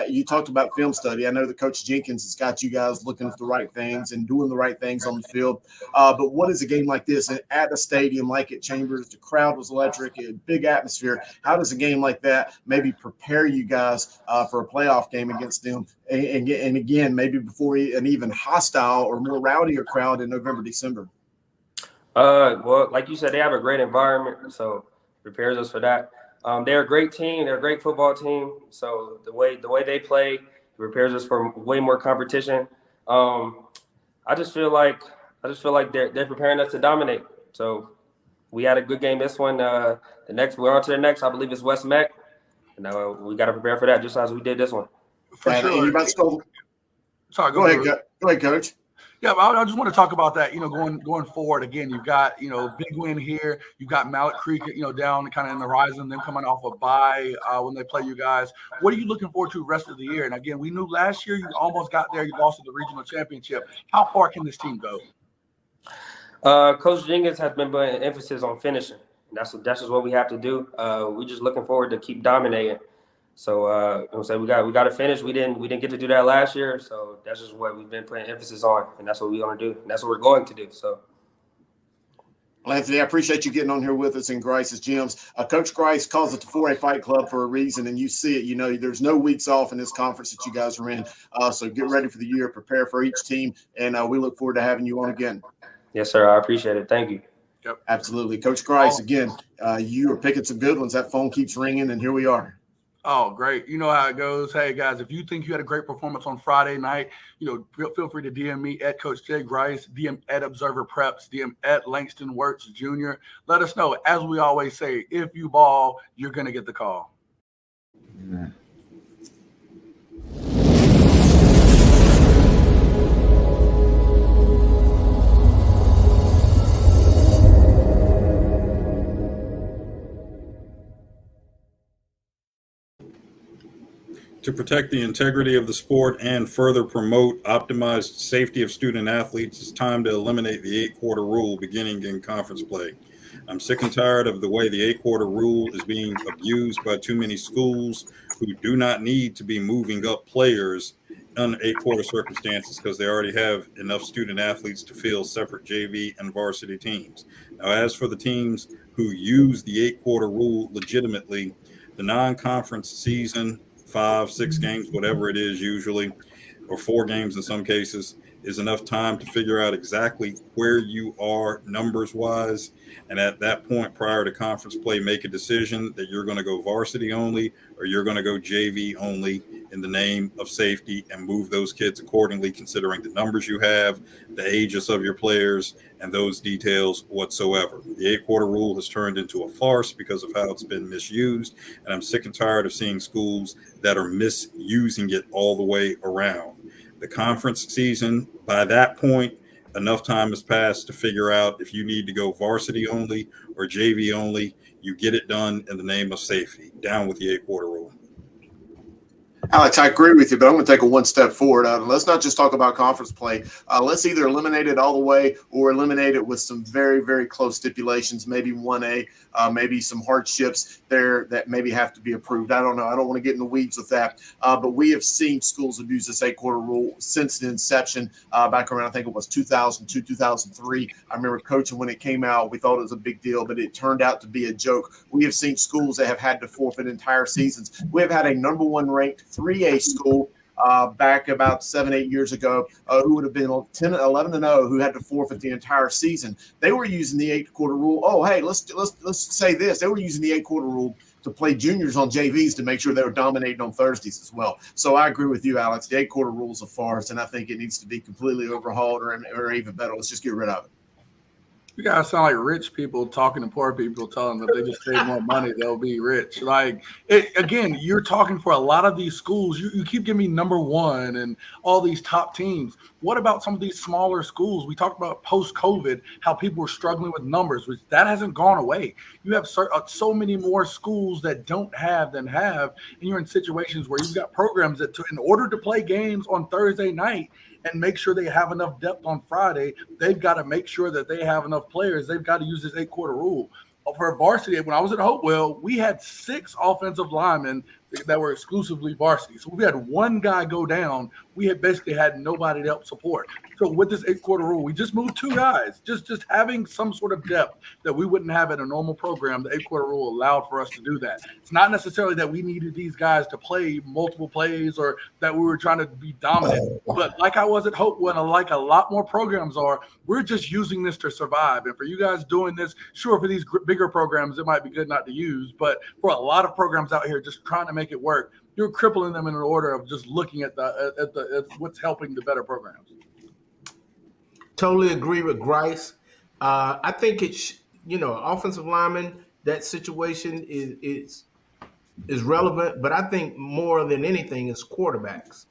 You talked about film study. I know that Coach Jenkins has got you guys looking at the right things and doing the right things on the field. But what is a game like this at a stadium like at Chambers? The crowd was electric, a big atmosphere. How does a game like that maybe prepare you guys for a playoff game against them? And again, maybe before an even hostile or more rowdier crowd in November, December. Well, like you said, they have a great environment, so prepares us for that. They're a great team. They're a great football team. So the way they play prepares us for way more competition. I just feel like they're preparing us to dominate. So we had a good game this one. We're on to the next. I believe it's West Meck, and we got to prepare for that just as we did this one. For sure. Sorry, go ahead. Go ahead, Coach. Yeah, I just want to talk about that. Going forward again, you've got big win here. You've got Mallard Creek, down kind of in the horizon, them coming off a bye when they play you guys. What are you looking forward to the rest of the year? And again, we knew last year you almost got there. You lost to the regional championship. How far can this team go? Coach Jenkins has been putting emphasis on finishing. That's just what we have to do. We're just looking forward to keep dominating. So we got to finish. We didn't get to do that last year, so that's just what we've been putting emphasis on, and that's what we're going to do, and that's what we're going to do. So, well, Anthony, I appreciate you getting on here with us in Grice's Gyms. Coach Grice calls it the 4A Fight Club for a reason, and you see it. There's no weeks off in this conference that you guys are in. So get ready for the year, prepare for each team, and we look forward to having you on again. Yes, sir. I appreciate it. Thank you. Yep, absolutely, Coach Grice. Again, you are picking some good ones. That phone keeps ringing, and here we are. Oh, great. You know how it goes. Hey, guys, if you think you had a great performance on Friday night, feel free to DM me at Coach Jay Grice, DM at Observer Preps, DM at Langston Wirtz Jr. Let us know. As we always say, if you ball, you're going to get the call. Yeah. To protect the integrity of the sport and further promote optimized safety of student athletes, it's time to eliminate the 8-quarter rule beginning in conference play. I'm sick and tired of the way the 8-quarter rule is being abused by too many schools who do not need to be moving up players in 8-quarter circumstances because they already have enough student athletes to fill separate JV and varsity teams. Now, as for the teams who use the 8-quarter rule legitimately, the non-conference season, 5, 6 games, whatever it is usually, or 4 games in some cases, is enough time to figure out exactly where you are numbers wise. And at that point, prior to conference play, make a decision that you're going to go varsity only or you're going to go JV only in the name of safety, and move those kids accordingly, considering the numbers you have, the ages of your players, and those details whatsoever. The 8-quarter rule has turned into a farce because of how it's been misused, and I'm sick and tired of seeing schools that are misusing it all the way around. The conference season, by that point, enough time has passed to figure out if you need to go varsity only or JV only. You get it done in the name of safety. Down with the 8-quarter rule. Alex, I agree with you, but I'm going to take it one step forward. Let's not just talk about conference play. Let's either eliminate it all the way or eliminate it with some very, very close stipulations, maybe 1A, maybe some hardships there that maybe have to be approved. I don't know. I don't want to get in the weeds with that. But we have seen schools abuse this 8-quarter rule since the inception back around, I think it was 2002, 2003. I remember coaching when it came out. We thought it was a big deal, but it turned out to be a joke. We have seen schools that have had to forfeit entire seasons. We have had a number 1 ranked 3A school back about 7-8 years ago who would have been 11-0 who had to forfeit the entire season. They were using the 8-quarter rule. Oh, hey, let's say this. They were using the 8-quarter rule to play juniors on JVs to make sure they were dominating on Thursdays as well. So I agree with you, Alex. The 8-quarter rule is a farce, and I think it needs to be completely overhauled, or even better, let's just get rid of it. You guys sound like rich people talking to poor people, telling them that they just save more money, they'll be rich. Again, you're talking for a lot of these schools. You keep giving me number 1 and all these top teams. What about some of these smaller schools? We talked about post-COVID, how people were struggling with numbers, which that hasn't gone away. You have so many more schools that don't have than have, and you're in situations where you've got programs that, in order to play games on Thursday night and make sure they have enough depth on Friday, they've got to make sure that they have enough players. They've got to use this 8-quarter rule. For varsity, when I was at Hopewell, we had 6 offensive linemen that were exclusively varsity. So we had one guy go down. We had basically had nobody to help support. So with this 8-quarter rule, we just moved 2 guys. Just having some sort of depth that we wouldn't have in a normal program. The 8-quarter rule allowed for us to do that. It's not necessarily that we needed these guys to play multiple plays or that we were trying to be dominant. But like I was at Hopewell, and like a lot more programs are, we're just using this to survive. And for you guys doing this, sure, for these bigger programs, it might be good not to use. But for a lot of programs out here just trying to make it work, you're crippling them in an order of just looking at what's helping the better programs. Totally agree with Grice. I think it's, offensive lineman, that situation is relevant, but I think more than anything is quarterbacks.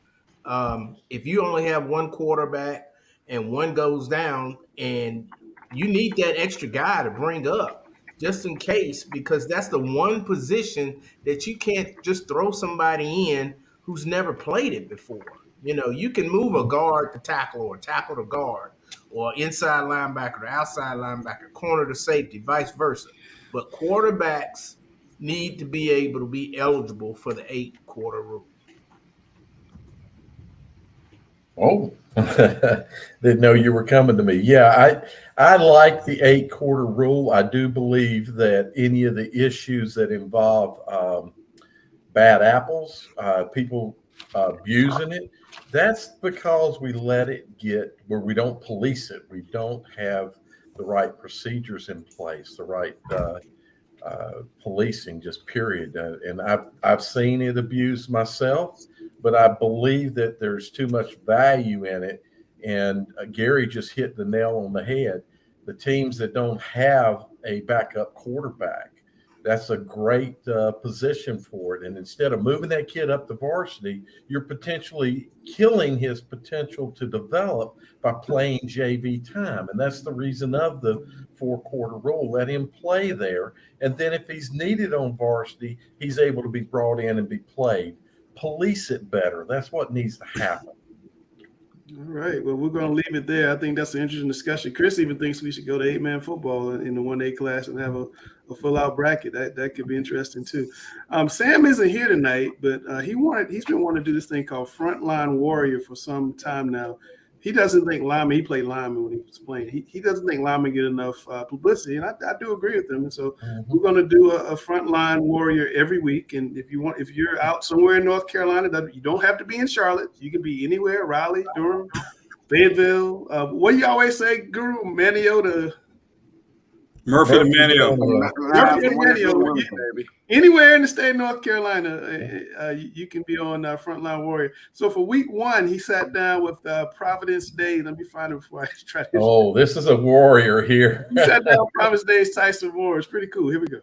If you only have one quarterback and one goes down, and you need that extra guy to bring up just in case, because that's the one position that you can't just throw somebody in who's never played it before. You can move a guard to tackle or tackle to guard or inside linebacker to outside linebacker, corner to safety, vice versa. But quarterbacks need to be able to be eligible for the 8-quarter rule. Oh, didn't know you were coming to me. Yeah, I like the 8-quarter rule. I do believe that any of the issues that involve bad apples, people abusing it, that's because we let it get where we don't police it. We don't have the right procedures in place, the right policing, just period. And I've seen it abused myself, but I believe that there's too much value in it. And Gary just hit the nail on the head. The teams that don't have a backup quarterback, that's a great position for it. And instead of moving that kid up to varsity, you're potentially killing his potential to develop by playing JV time. And that's the reason of the 4-quarter rule. Let him play there. And then if he's needed on varsity, he's able to be brought in and be played. Police it better. That's what needs to happen. All right. Well, we're going to leave it there. I think that's an interesting discussion. Chris even thinks we should go to 8-man football in the 1A class and have a full-out bracket. That could be interesting too. Sam isn't here tonight, but he's been wanting to do this thing called Frontline Warrior for some time now. He doesn't think linemen, he played lineman when he was playing. He doesn't think linemen get enough publicity, and I do agree with him. And so we're going to do a Frontline Warrior every week. And if you're out somewhere in North Carolina, you don't have to be in Charlotte. You can be anywhere, Raleigh, Durham, Fayetteville. What do you always say, Guru? Manio to Murphy to Manio. Murphy to Manio. Anywhere in the state of North Carolina, you can be on Frontline Warrior. So for week 1, he sat down with Providence Day. Let me find it before I try to. Oh, this is a warrior here. He sat down with Providence Day's Tyson Moore. It's pretty cool. Here we go.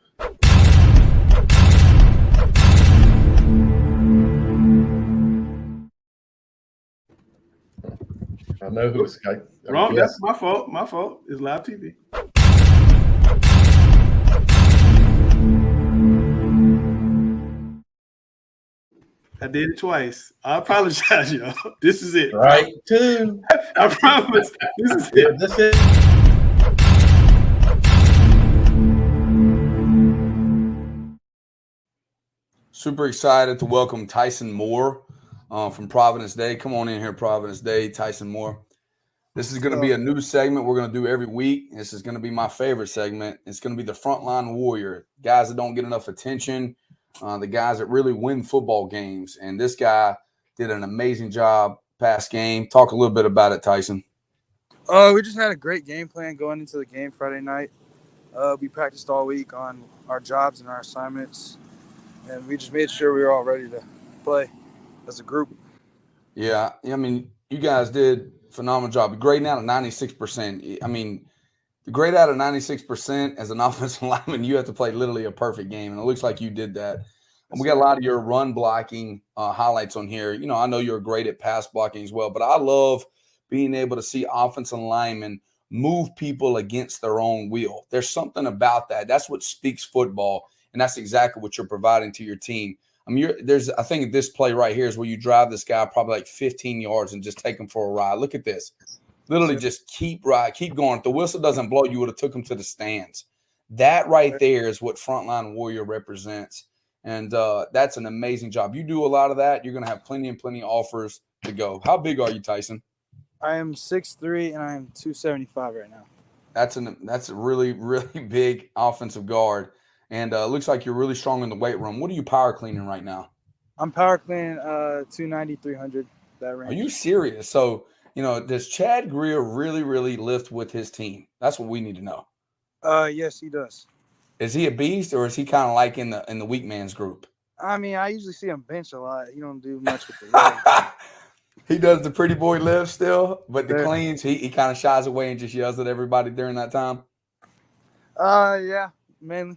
I know who's wrong. That's my fault. My fault. It's live TV. I did it twice. I apologize, y'all. This is it. Right, too. I promise. This is it. This is. Super excited to welcome Tyson Moore from Providence Day. Come on in here, Providence Day, Tyson Moore. This is going to be a new segment we're going to do every week. This is going to be my favorite segment. It's going to be the Frontline Warrior, guys that don't get enough attention, the guys that really win football games. And this guy did an amazing job past game. Talk a little bit about it, Tyson. We just had a great game plan going into the game Friday night. We practiced all week on our jobs and our assignments, and we just made sure we were all ready to play as a group. Yeah, I mean, you guys did a phenomenal job. Grading out of 96%. I mean, to grade out of 96% as an offensive lineman, you have to play literally a perfect game, and it looks like you did that. And we got a lot of your run blocking highlights on here. You know, I know you're great at pass blocking as well, but I love being able to see offensive linemen move people against their own will. There's something about that. That's what speaks football, and that's exactly what you're providing to your team. I mean, I think this play right here is where you drive this guy probably like 15 yards and just take him for a ride. Look at this. Literally just keep going. If the whistle doesn't blow, you would have took him to the stands. That right there is what Frontline Warrior represents. And that's an amazing job. You do a lot of that, you're going to have plenty and plenty offers to go. How big are you, Tyson? I am 6'3", and I am 275 right now. That's a really, really big offensive guard. And looks like you're really strong in the weight room. What are you power cleaning right now? I'm power cleaning 290, 300, that range. Are you serious? So, does Chad Greer really, really lift with his team? That's what we need to know. Yes, he does. Is he a beast, or is he kind of like in the weak man's group? I mean, I usually see him bench a lot. He don't do much with the leg. He does the pretty boy lift still, but the cleans, he kind of shies away and just yells at everybody during that time. Yeah, mainly.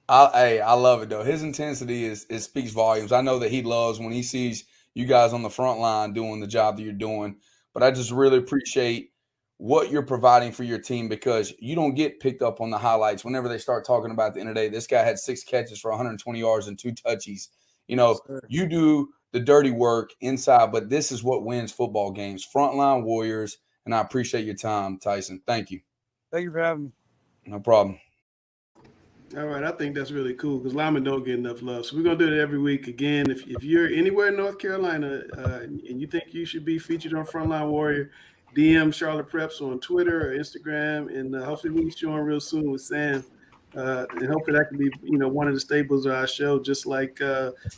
I love it though. His intensity speaks volumes. I know that he loves when he sees you guys on the front line doing the job that you're doing. But I just really appreciate what you're providing for your team, because you don't get picked up on the highlights whenever they start talking about at the end of the day. This guy had 6 catches for 120 yards and 2 touchies. You do the dirty work inside, but this is what wins football games. Frontline Warriors, and I appreciate your time, Tyson. Thank you. Thank you for having me. No problem. All right, I think that's really cool because linemen don't get enough love. So we're going to do it every week. Again, if you're anywhere in North Carolina and you think you should be featured on Frontline Warrior, DM Charlotte Preps on Twitter or Instagram, and hopefully we can show on real soon with Sam. And hopefully that can be, one of the staples of our show, just like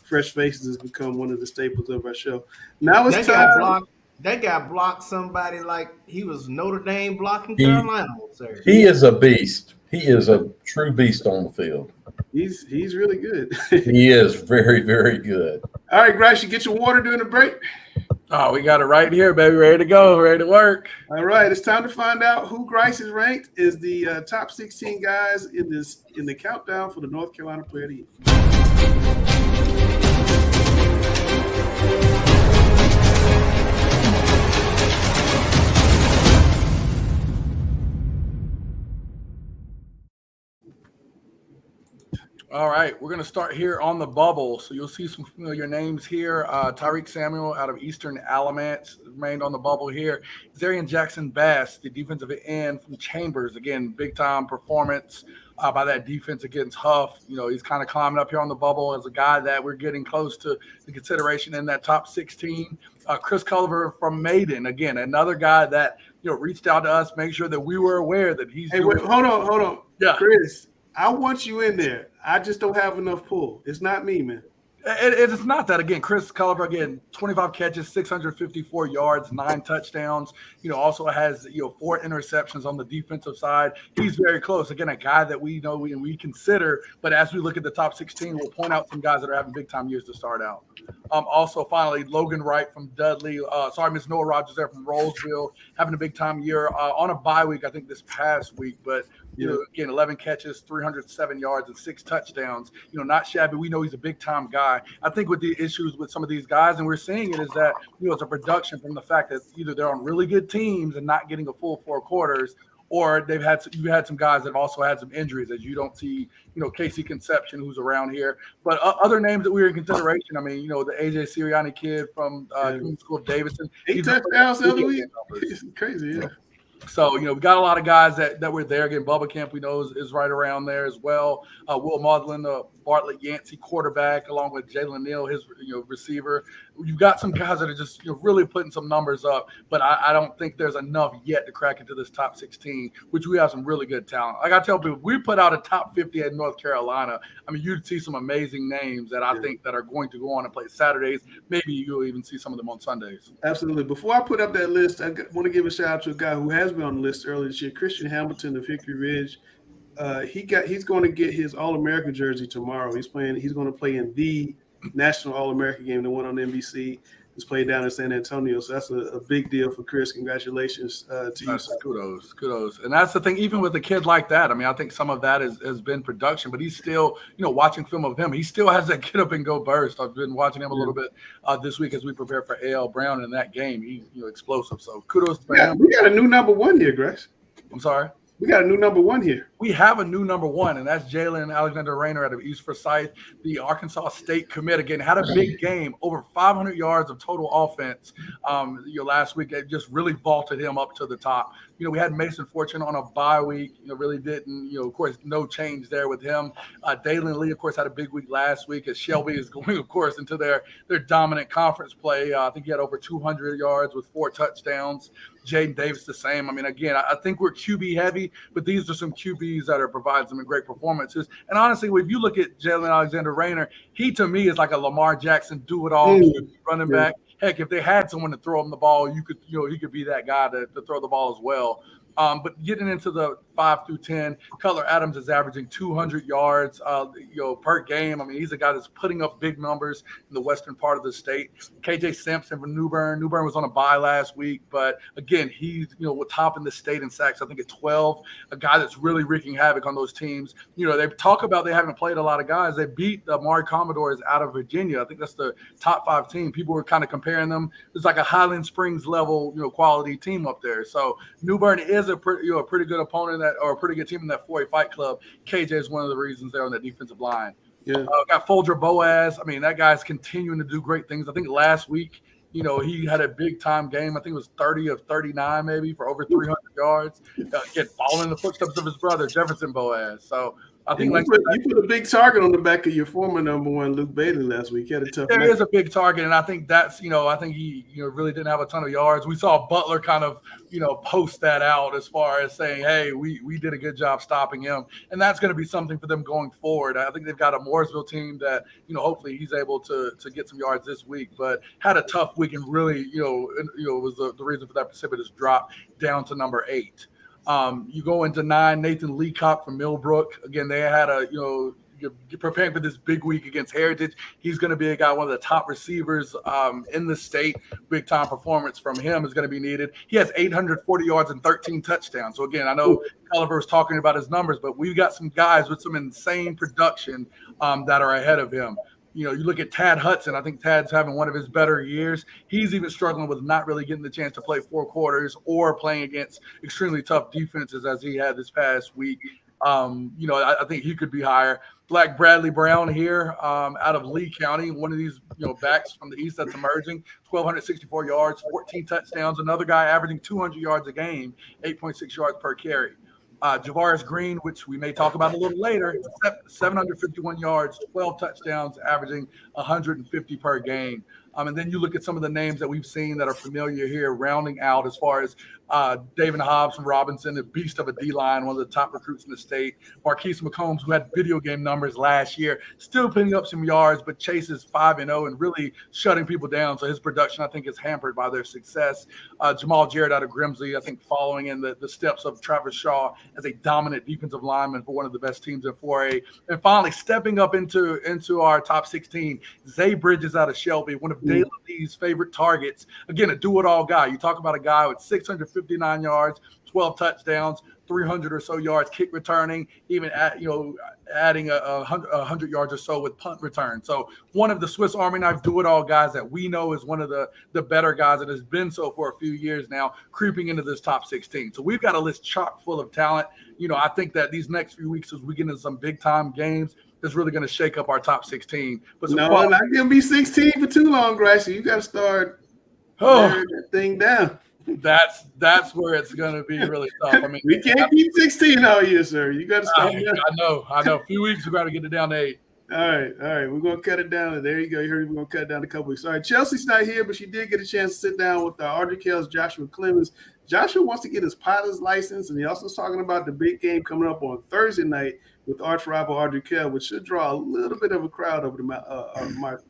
Fresh Faces has become one of the staples of our show. Now it's time. That guy blocked somebody like he was Notre Dame blocking Carolina. Sir. He is a beast. He is a true beast on the field. He's really good. He is very, very good. All right, Grice, you get your water during the break? Oh, we got it right here, baby. Ready to go. Ready to work. All right, it's time to find out who Grice is ranked as the top 16 guys in the countdown for the North Carolina Player of the Year. All right, we're going to start here on the bubble. So you'll see some familiar names here. Tyreek Samuel out of Eastern Alamance remained on the bubble here. Zarian Jackson Bass, the defensive end from Chambers. Again, big-time performance by that defense against Huff. He's kind of climbing up here on the bubble as a guy that we're getting close to the consideration in that top 16. Chris Culver from Maiden. Again, another guy that, reached out to us, make sure that we were aware that he's wait, hold on. Yeah. Chris, I want you in there. I just don't have enough pull. It's not me, man. It's not that. Again, Chris Culver, again, 25 catches, 654 yards, 9 touchdowns. Also has 4 interceptions on the defensive side. He's very close. Again, a guy that we know we consider. But as we look at the top 16, we'll point out some guys that are having big time years to start out. Also, finally, Logan Wright from Dudley. Miss Noah Rogers there from Roseville, having a big time year on a bye week. I think this past week, but. Again, 11 catches, 307 yards, and 6 touchdowns. Not shabby. We know he's a big-time guy. I think with the issues with some of these guys, and we're seeing it, is that, it's a production from the fact that either they're on really good teams and not getting a full 4 quarters, or you've had some guys that have also had some injuries, as you don't see, Casey Conception, who's around here. But other names that we were in consideration, the AJ Sirianni kid from Community School of Davidson. 8 touchdowns the other week. It's crazy, yeah. So, we got a lot of guys that were there. Again, Bubba Camp, we know, is right around there as well. Will Maudlin, the Bartlett Yancey quarterback, along with Jalen Neal, his receiver. You've got some guys that are just really putting some numbers up, but I don't think there's enough yet to crack into this top 16, which we have some really good talent. Like I tell people, if we put out a top 50 at North Carolina, you'd see some amazing names that I think that are going to go on and play Saturdays. Maybe you'll even see some of them on Sundays. Absolutely. Before I put up that list, I want to give a shout out to a guy who has been on the list earlier this year, Christian Hamilton of Hickory Ridge. He's going to get his All-American jersey tomorrow. He's going to play in the National All-American game, the one on NBC. It's played down in San Antonio, so that's a big deal for Chris. Congratulations to you. Kudos. And that's the thing, even with a kid like that, I think some of that has been production, but he's still, watching film of him, he still has that get up and go burst. I've been watching him a little bit this week as we prepare for A.L. Brown in that game. He's explosive. So kudos to him. We got a new number 1 here, Grace. I'm sorry? We got a new number 1 here. We have a new number 1, and that's Jalen Alexander Rayner out of East Forsyth, the Arkansas State commit. Again, had a big game, over 500 yards of total offense last week. It just really vaulted him up to the top. We had Mason Fortune on a bye week. Really didn't. Of course, no change there with him. Dalen Lee, of course, had a big week last week as Shelby is going, of course, into their dominant conference play. I think he had over 200 yards with 4 touchdowns. Jaden Davis the same. Again, I think we're QB heavy, but these are some QBs that are providing some great performances. And honestly, if you look at Jalen Alexander-Rayner, he to me is like a Lamar Jackson do-it-all running back. Heck, if they had someone to throw him the ball, he could be that guy to throw the ball as well. But getting into the 5 through 10, Cutler Adams is averaging 200 yards, per game. He's a guy that's putting up big numbers in the western part of the state. KJ Sampson from New Bern. New Bern was on a bye last week, but again, he's top in the state in sacks. I think at 12, a guy that's really wreaking havoc on those teams. They talk about they haven't played a lot of guys. They beat the Amari Commodores out of Virginia. I think that's the top 5 team. People were kind of comparing them. It's like a Highland Springs level, quality team up there. So New Bern is a pretty good opponent or a pretty good team in that 4A Fight Club. KJ is one of the reasons they're on that defensive line. Yeah, got Folger Boaz. That guy's continuing to do great things. I think last week, he had a big time game. I think it was 30 of 39 maybe for over 300 yards. Again, following the footsteps of his brother Jefferson Boaz. So I think you put a big target on the back of your former number 1, Luke Bailey, last week. He had a tough There match. is a big target, and I think that's I think he really didn't have a ton of yards. We saw Butler kind of post that out as far as saying, hey, we did a good job stopping him, and that's going to be something for them going forward. I think they've got a Mooresville team that hopefully he's able to get some yards this week, but had a tough week and really was the reason for that precipitous drop down to number 8. You go into 9, Nathan Leacock from Millbrook. Again, they had you're preparing for this big week against Heritage. He's going to be a guy, one of the top receivers in the state. Big time performance from him is going to be needed. He has 840 yards and 13 touchdowns. So again, I know Culver was talking about his numbers, but we've got some guys with some insane production that are ahead of him. You look at Tad Hudson. I think Tad's having one of his better years. He's even struggling with not really getting the chance to play 4 quarters or playing against extremely tough defenses as he had this past week. I think he could be higher. Black Bradley Brown here out of Lee County, one of these backs from the east that's emerging, 1,264 yards, 14 touchdowns. Another guy averaging 200 yards a game, 8.6 yards per carry. Javaris Green, which we may talk about a little later, 751 yards, 12 touchdowns, averaging 150 per game. And then you look at some of the names that we've seen that are familiar here, rounding out as far as David Hobbs from Robinson, the beast of a D-line, one of the top recruits in the state. Marquise McCombs, who had video game numbers last year, still putting up some yards, but Chase is 5-0 and really shutting people down. So his production, I think, is hampered by their success. Jamal Jarrett out of Grimsley, I think, following in the steps of Travis Shaw as a dominant defensive lineman for one of the best teams in 4A. And finally, stepping up into our top 16, Zay Bridges out of Shelby, one of Dale Lee's favorite targets. Again, a do-it-all guy. You talk about a guy with 659 yards, 12 touchdowns, 300 or so yards kick returning, even adding 100 yards or so with punt return. So one of the Swiss Army knife do-it-all guys that we know is one of the better guys that has been so for a few years now, creeping into this top 16. So we've got a list chock full of talent. I think that these next few weeks as we get into some big-time games, is really going to shake up our top 16. But no, not going to be 16 for too long, Gracie. You got to start tearing that thing down. That's where it's going to be really tough. We can't keep 16 all year, sir. You got to start. I know. A few weeks we're going to get it down to 8. All right. We're going to cut it down. There you go. You heard we're going to cut it down a couple weeks. All right. Chelsea's not here, but she did get a chance to sit down with Audrey Kell's Joshua Clemens. Joshua wants to get his pilot's license, and he also is talking about the big game coming up on Thursday night with arch rival Audrey Kell, which should draw a little bit of a crowd over the Mark.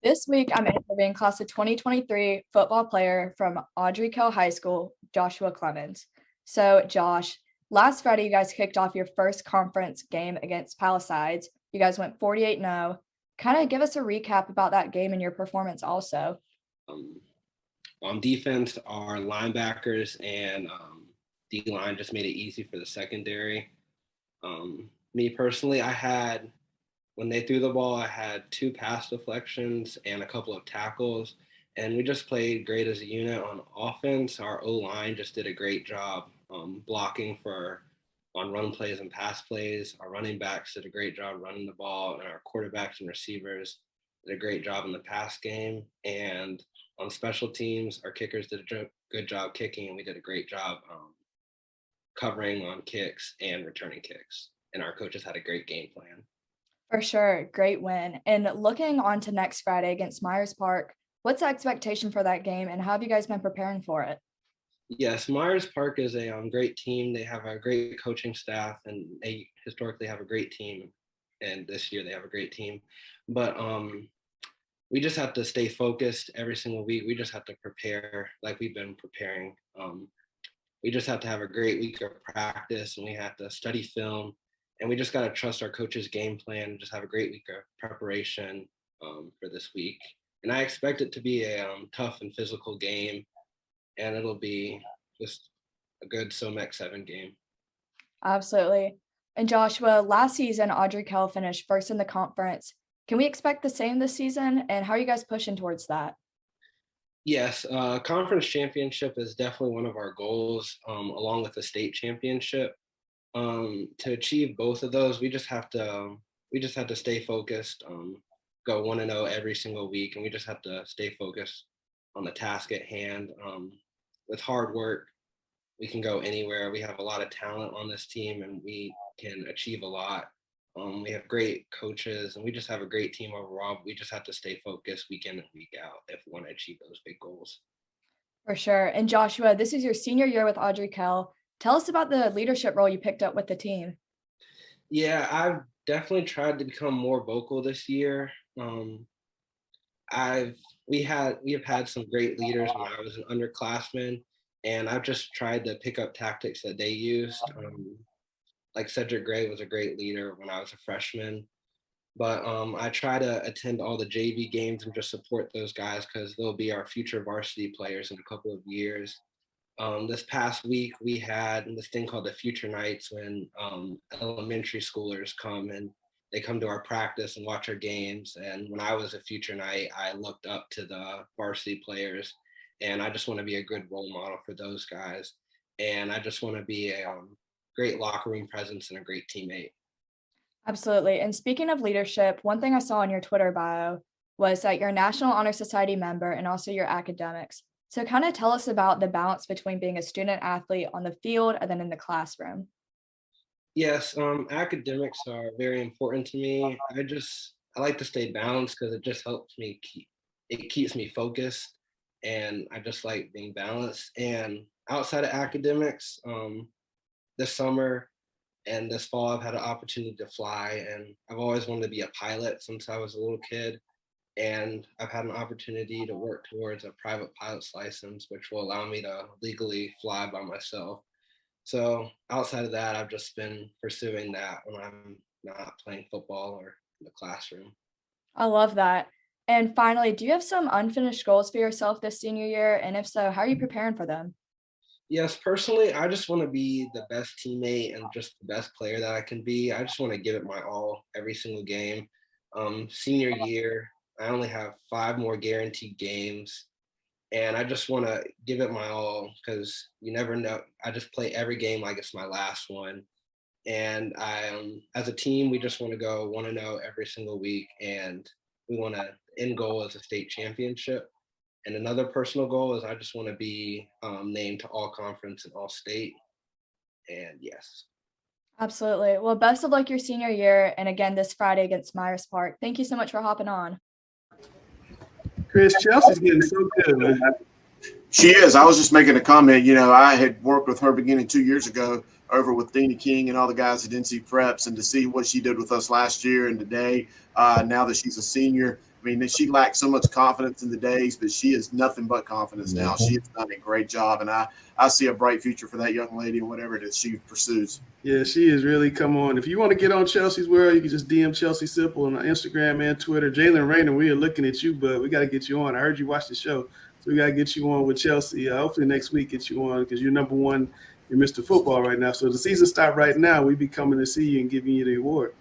This week, I'm interviewing class of 2023 football player from Audrey Kell High School, Joshua Clemens. So, Josh, last Friday, you guys kicked off your first conference game against Palisades. You guys went 48-0. Kind of give us a recap about that game and your performance also. On defense, our linebackers and D-line just made it easy for the secondary. Me personally, when they threw the ball, I had 2 pass deflections and a couple of tackles, and we just played great as a unit on offense. Our O-line just did a great job blocking for on run plays and pass plays. Our running backs did a great job running the ball, and our quarterbacks and receivers did a great job in the pass game. And on special teams, our kickers did a good job kicking, and we did a great job covering on kicks and returning kicks. And our coaches had a great game plan. For sure. Great win. And looking on to next Friday against Myers Park, what's the expectation for that game, and how have you guys been preparing for it? Yes, Myers Park is a great team. They have a great coaching staff, and they historically have a great team. And this year they have a great team. But we just have to stay focused every single week. We just have to prepare like we've been preparing. We just have to have a great week of practice, and we have to study film, and we just got to trust our coach's game plan and just have a great week of preparation for this week. And I expect it to be a tough and physical game, and it'll be just a good SOMEC 7 game. Absolutely. And Joshua, last season, Audrey Kell finished first in the conference. Can we expect the same this season? And how are you guys pushing towards that? Yes, conference championship is definitely one of our goals, along with the state championship. To achieve both of those, we just have to stay focused, go 1-0 every single week, and we just have to stay focused on the task at hand. With hard work, we can go anywhere. We have a lot of talent on this team, and we can achieve a lot. We have great coaches, and we just have a great team overall. We just have to stay focused week in and week out if we want to achieve those big goals. For sure. And Joshua, this is your senior year with Audrey Kell. Tell us about the leadership role you picked up with the team. Yeah, I've definitely tried to become more vocal this year. We have had some great leaders when I was an underclassman, and I've just tried to pick up tactics that they used. Like Cedric Gray was a great leader when I was a freshman, but I try to attend all the JV games and just support those guys because they'll be our future varsity players in a couple of years. This past week, we had this thing called the Future Nights when elementary schoolers come and they come to our practice and watch our games. And when I was a Future Night, I looked up to the varsity players, and I just want to be a good role model for those guys. And I just want to be a great locker room presence and a great teammate. Absolutely. And speaking of leadership, one thing I saw in your Twitter bio was that you're a National Honor Society member and also your academics. So kind of tell us about the balance between being a student athlete on the field and then in the classroom. Yes, academics are very important to me. I like to stay balanced because it just helps me keeps me focused, and I just like being balanced. And outside of academics, this summer and this fall, I've had an opportunity to fly, and I've always wanted to be a pilot since I was a little kid. And I've had an opportunity to work towards a private pilot's license, which will allow me to legally fly by myself. So outside of that, I've just been pursuing that when I'm not playing football or in the classroom. I love that. And finally, do you have some unfinished goals for yourself this senior year? And if so, how are you preparing for them? Yes, personally, I just want to be the best teammate and just the best player that I can be. I just want to give it my all every single game. Senior year, I only have 5 more guaranteed games, and I just want to give it my all because you never know. I just play every game like it's my last one. And as a team, we just want to go 1-0 every single week, and we want to end goal as a state championship. And another personal goal is I just want to be named to all conference and all state. And yes. Absolutely. Well, best of luck your senior year. And again, this Friday against Myers Park. Thank you so much for hopping on. Chris, Chelsea's getting so good, man. She is. I was just making a comment. You know, I had worked with her beginning 2 years ago over with Dina King and all the guys at NC Preps, and to see what she did with us last year and today, now that she's a senior, I mean, she lacked so much confidence in the days, but she is nothing but confidence now. She has done a great job, and I see a bright future for that young lady and whatever it is she pursues. Yeah, she has really come on. If you want to get on Chelsea's World, you can just DM Chelsea Simple on Instagram and Twitter. Jalen Rayner, we are looking at you, but we got to get you on. I heard you watch the show, so we got to get you on with Chelsea. Hopefully next week get you on because you're number one in Mr. Football right now. So the season start right now. We be coming to see you and giving you the award.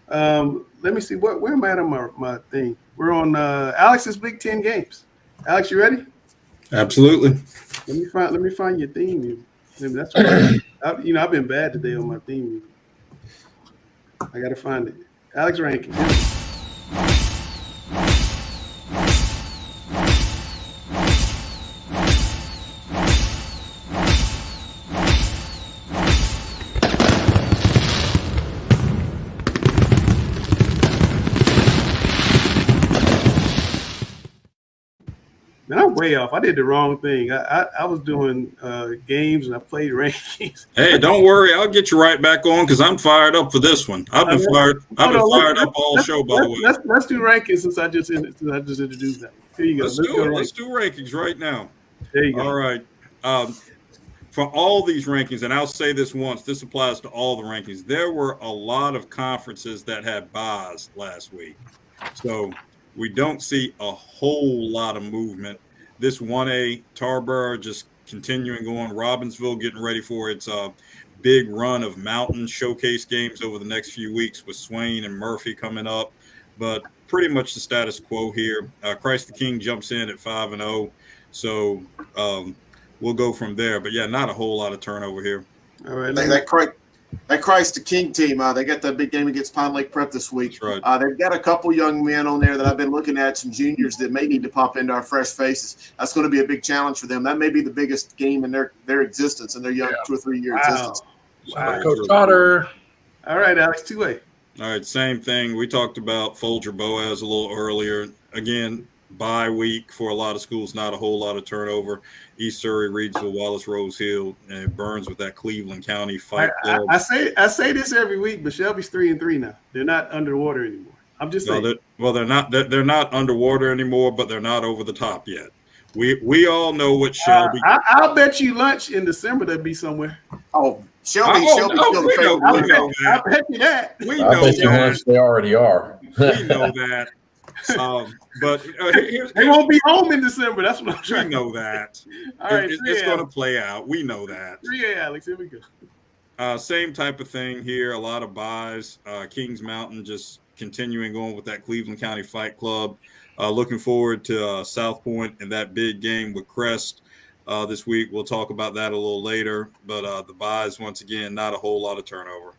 Let me see where am I at on my thing. We're on Alex's Big Ten games. Alex, you ready? Absolutely. Let me find your theme here. Maybe that's why. I've been bad today on my theme music. I got to find it. Alex Rankin. Man, I'm way off. I did the wrong thing. I was doing games and I played rankings. Hey, don't worry. I'll get you right back on because I'm fired up for this one. I've been fired up all show, by the way. Let's do rankings since I just introduced that. Here you go. Let's do rankings right now. There you go. All right. For all these rankings, and I'll say this once, this applies to all the rankings, there were a lot of conferences that had buys last week. So we don't see a whole lot of movement. This 1A, Tarboro just continuing on. Robbinsville getting ready for its big run of mountain showcase games over the next few weeks with Swain and Murphy coming up. But pretty much the status quo here. Christ the King jumps in at 5-0. So we'll go from there. But, yeah, not a whole lot of turnover here. All right. That Christ the King team, they got that big game against Pine Lake Prep this week. That's right. They've got a couple young men on there that I've been looking at, some juniors that may need to pop into our fresh faces. That's going to be a big challenge for them. That may be the biggest game in their existence, in their young 2 or 3 year existence. Wow. Coach Trotter. All right, Alex, 2A. All right, same thing. We talked about Folger Boaz a little earlier. Again, bye week for a lot of schools, not a whole lot of turnover. East Surrey, Reedsville, Wallace, Rose Hill, and Burns with that Cleveland County fight club. I say this every week, but Shelby's 3-3 now. They're not underwater anymore. I'm just saying. They're not underwater anymore, but they're not over the top yet. We all know what Shelby. I'll bet you lunch in December they'll be somewhere. Oh, Shelby's still the favorite. I bet you that. We know that. They already are. We know that. But they won't be home in December. That's what I'm trying. We know that. All right, it's going to play out. We know that. 3A, Alex. Here we go. Same type of thing here. A lot of buys. Kings Mountain just continuing on with that Cleveland County Fight Club. Looking forward to South Point and that big game with Crest this week. We'll talk about that a little later. But the buys, once again, not a whole lot of turnover.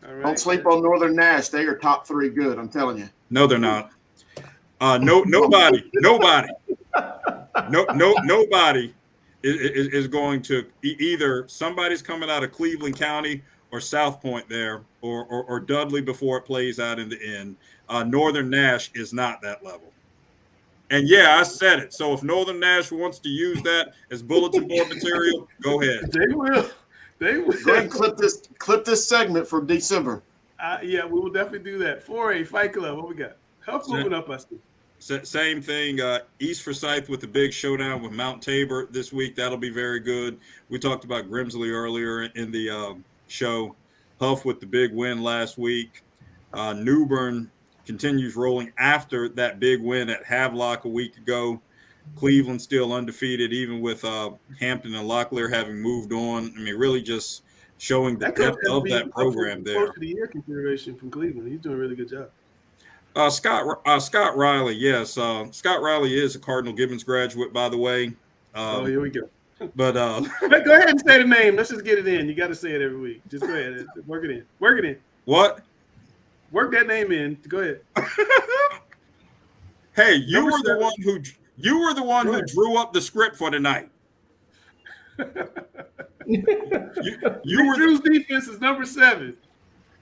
All right. Don't sleep on Northern Nash. They are top 3 good, I'm telling you. No, they're not. Nobody is going to either somebody's coming out of Cleveland County or South Point there or Dudley before it plays out in the end. Northern Nash is not that level. And yeah, I said it. So if Northern Nash wants to use that as bulletin board material, go ahead. They will. Go ahead and clip this segment for December. Yeah, we will definitely do that. 4A Fight Club. What we got? Help moving up, I see. Same thing. East Forsyth with the big showdown with Mount Tabor this week. That'll be very good. We talked about Grimsley earlier in the show. Huff with the big win last week. Newbern continues rolling after that big win at Havelock a week ago. Cleveland still undefeated, even with Hampton and Locklear having moved on. I mean, really just showing the depth of that program there. Coach of the year consideration from Cleveland. He's doing a really good job. Scott Riley, yes. Scott Riley is a Cardinal Gibbons graduate, by the way. Here we go. But go ahead and say the name. Let's just get it in. You got to say it every week. Just go ahead. Work it in. Work it in. What? Work that name in. Go ahead. Hey, you were the one who drew up the script for tonight. Drew's defense is number 7.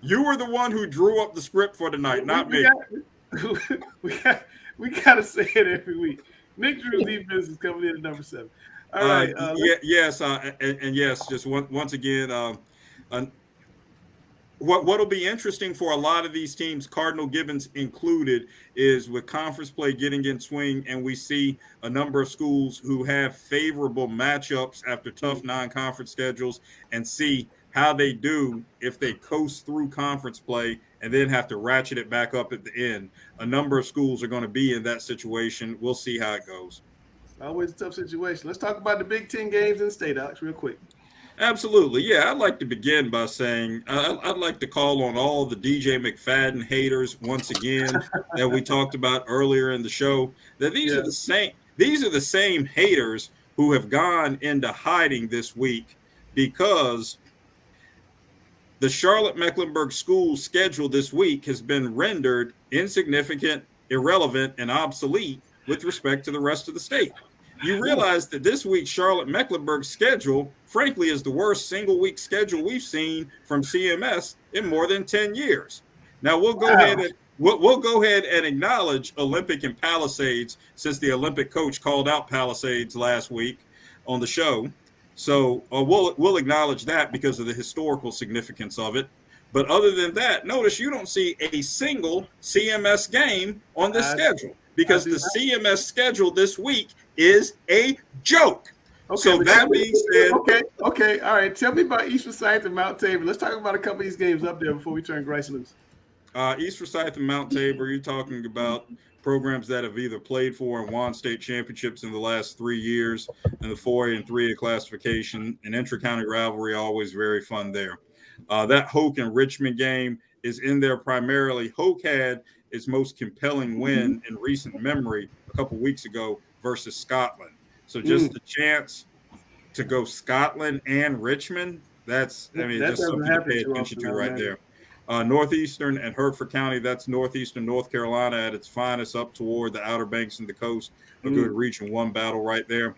You were the one who drew up the script for tonight, not me. We got to say it every week. Nick Drew's defense is coming in at number 7. All right. Yes, and yes, just once again, what'll be interesting for a lot of these teams, Cardinal Gibbons included, is with conference play getting in swing, and we see a number of schools who have favorable matchups after tough non-conference schedules, and see how they do if they coast through conference play and then have to ratchet it back up at the end. A number of schools are going to be in that situation. We'll see how it goes. Always a tough situation. Let's talk about the Big Ten games in the state, Alex, real quick. Absolutely. Yeah, I'd like to begin by saying I'd like to call on all the DJ McFadden haters once again that we talked about earlier in the show, that these are the same haters who have gone into hiding this week because the Charlotte-Mecklenburg School schedule this week has been rendered insignificant, irrelevant, and obsolete with respect to the rest of the state. You realize that this week's Charlotte-Mecklenburg schedule, frankly, is the worst single-week schedule we've seen from CMS in more than 10 years. Now, we'll go ahead and acknowledge Olympic and Palisades, since the Olympic coach called out Palisades last week on the show. So we'll acknowledge that because of the historical significance of it. But other than that, notice you don't see a single CMS game on this schedule, because the CMS schedule this week is a joke. Okay, so that being said, okay, all right. Tell me about East Forsyth and Mount Tabor. Let's talk about a couple of these games up there before we turn Grice loose. East Forsyth and Mount Tabor, you're talking about programs that have either played for and won state championships in the last 3 years in the 4A and 3A classification. An intra-county rivalry, always very fun there. That Hoke and Richmond game is in there primarily. Hoke had its most compelling win in recent memory a couple weeks ago versus Scotland. So just the chance to go Scotland and Richmond, that's just something to pay attention to right there. Northeastern and Hertford County, that's northeastern North Carolina at its finest, up toward the Outer Banks and the coast. A good Region 1 battle right there.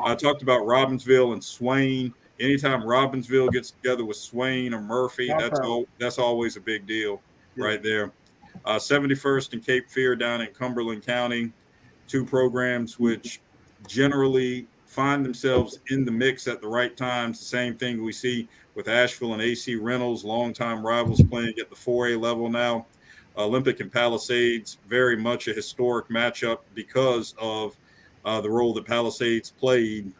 I talked about Robbinsville and Swain. Anytime Robbinsville gets together with Swain or Murphy, that's always a big deal right there. 71st and Cape Fear down in Cumberland County, two programs which generally find themselves in the mix at the right times. The same thing we see with Asheville and AC Reynolds, longtime rivals playing at the 4A level now. Olympic and Palisades, very much a historic matchup because of the role that Palisades played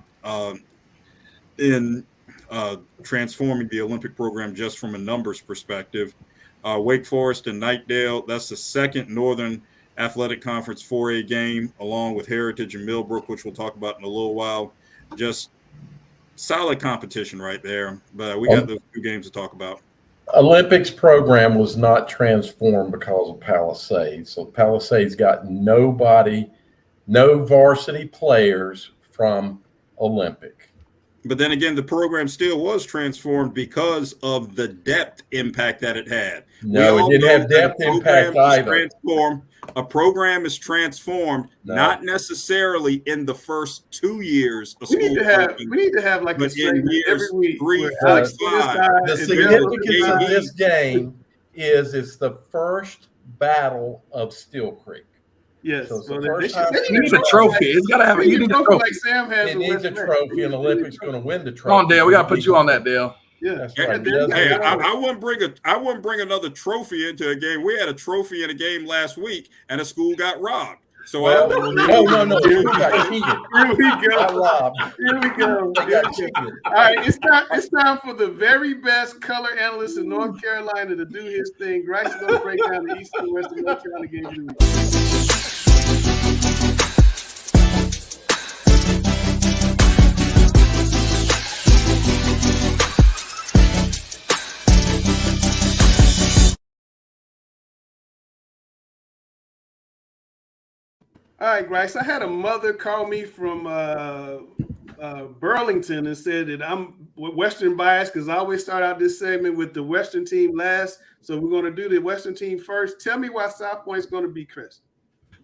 in transforming the Olympic program just from a numbers perspective. Wake Forest and Knightdale, that's the second Northern Athletic Conference 4A game, along with Heritage and Millbrook, which we'll talk about in a little while. Just solid competition right there, but we got those two games to talk about. Olympics program was not transformed because of Palisades. So Palisades got no varsity players from Olympic. But then again, the program still was transformed because of the depth impact that it had. No, it didn't have depth impact either. A program is transformed, not necessarily in the first 2 years of school. We need to have like a segment every week. 3, 4, 5. The significance of this game is it's the first battle of Steel Creek. Yes, so well, you need a trophy. It's got to have a trophy. Like Sam has. It needs a trophy, and Olympics going to win the trophy. Come on, Dale. We got to put you on that, Dale. Yeah, that's right. Hey, I wouldn't bring another trophy into a game. We had a trophy in a game last week, and a school got robbed. So no. We got cheated. Here we go. Got robbed. Here we go. Got cheated. All right, it's time for the very best color analyst in North Carolina to do his thing. Grice is going to break down the East and West of North Carolina game of the week. All right, Grice. I had a mother call me from Burlington and said that I'm Western biased because I always start out this segment with the Western team last. So we're going to do the Western team first. Tell me why South Point's going to beat Chris.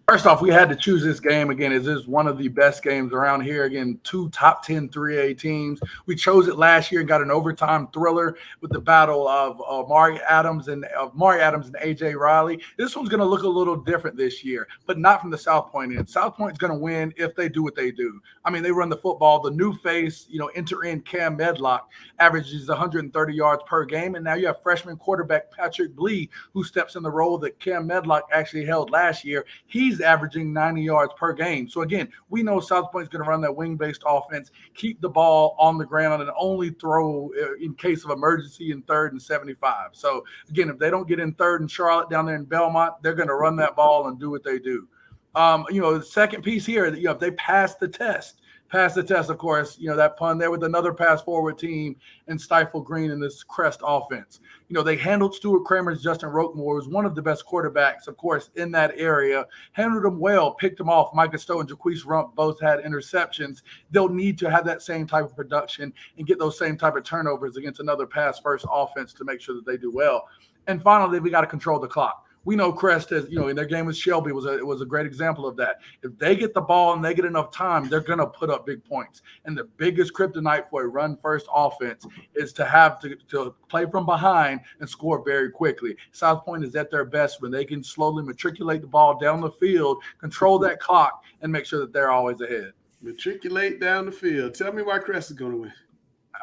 First off, we had to choose this game again. This is one of the best games around here. Again, two top 10 3A teams. We chose it last year and got an overtime thriller with the battle of Mari Adams and AJ Riley. This one's going to look a little different this year, but not from the South Point end. South Point's going to win if they do what they do. I mean, they run the football. The new face, enter in Cam Medlock, averages 130 yards per game, and now you have freshman quarterback Patrick Blee, who steps in the role that Cam Medlock actually held last year. He's averaging 90 yards per game. So again, we know South Point's going to run that wing-based offense, keep the ball on the ground, and only throw in case of emergency in 3rd and 75. So again, if they don't get in 3rd and Charlotte down there in Belmont, they're going to run that ball and do what they do. The second piece here, if they pass the test, pass the test, of course, that pun there with another pass forward team and stifle Green in this Crest offense. They handled Stuart Kramer's Justin Roquemore, who's one of the best quarterbacks, of course, in that area. Handled him well, picked him off. Micah Stowe and Jaquise Rump both had interceptions. They'll need to have that same type of production and get those same type of turnovers against another pass-first offense to make sure that they do well. And finally, we got to control the clock. We know Crest has, in their game with Shelby was a great example of that. If they get the ball and they get enough time, they're going to put up big points. And the biggest kryptonite for a run-first offense is to have to play from behind and score very quickly. South Point is at their best when they can slowly matriculate the ball down the field, control that clock, and make sure that they're always ahead. Matriculate down the field. Tell me why Crest is going to win.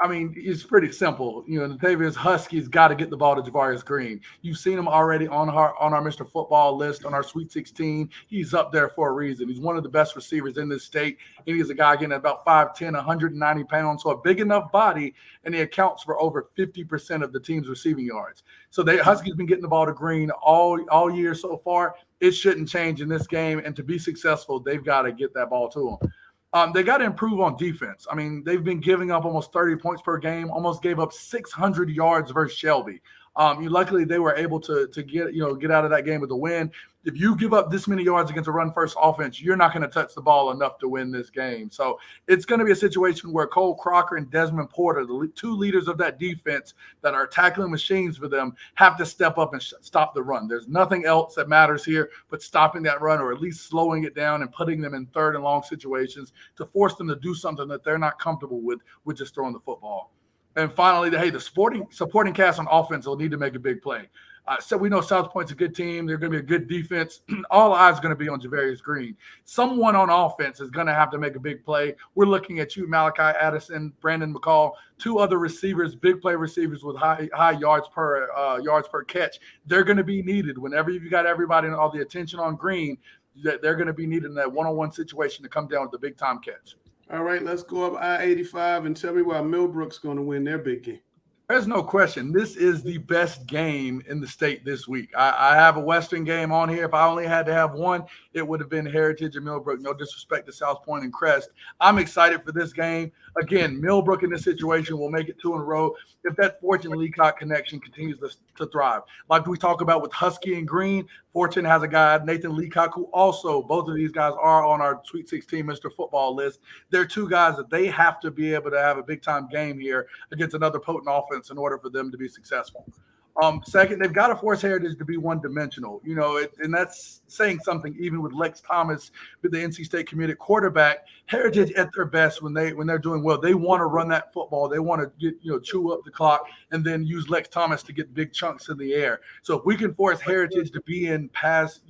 I mean, it's pretty simple. Natavius Husky's got to get the ball to Javarius Green. You've seen him already on our Mr. Football list, on our Sweet 16. He's up there for a reason. He's one of the best receivers in this state. And he's a guy getting about 5'10", 190 pounds, so a big enough body, and he accounts for over 50% of the team's receiving yards. So Husky's been getting the ball to Green all year so far. It shouldn't change in this game, and to be successful, they've got to get that ball to him. They got to improve on defense. I mean, they've been giving up almost 30 points per game, almost gave up 600 yards versus Shelby. Luckily, they were able to get out of that game with a win. If you give up this many yards against a run-first offense, you're not going to touch the ball enough to win this game. So it's going to be a situation where Cole Crocker and Desmond Porter, the two leaders of that defense that are tackling machines for them, have to step up and stop the run. There's nothing else that matters here but stopping that run, or at least slowing it down and putting them in third and long situations to force them to do something that they're not comfortable with just throwing the football. And finally, the supporting cast on offense will need to make a big play. So we know South Point's a good team. They're going to be a good defense. All eyes are going to be on Javarius Green. Someone on offense is going to have to make a big play. We're looking at you, Malachi Addison, Brandon McCall, two other receivers, big play receivers with high yards per catch. They're going to be needed whenever you've got everybody and all the attention on Green. They're going to be needed in that one-on-one situation to come down with the big time catch. All right, let's go up I-85 and tell me why Millbrook's going to win their big game. There's no question. This is the best game in the state this week. I have a Western game on here. If I only had to have one, it would have been Heritage and Millbrook. No disrespect to South Point and Crest. I'm excited for this game. Again, Millbrook in this situation will make it 2 in a row if that Fortune-Leacock connection continues to thrive. Like we talk about with Husky and Green, Fortune has a guy, Nathan Leacock, who also, both of these guys are on our Sweet 16 Mr. Football list. They're two guys that they have to be able to have a big-time game here against another potent offense in order for them to be successful. Second, they've got to force Heritage to be one-dimensional, and that's saying something. Even with Lex Thomas, with the NC State committed quarterback, Heritage at their best when they're doing well, they want to run that football. They want to get chew up the clock and then use Lex Thomas to get big chunks in the air. So if we can force Heritage to be in pass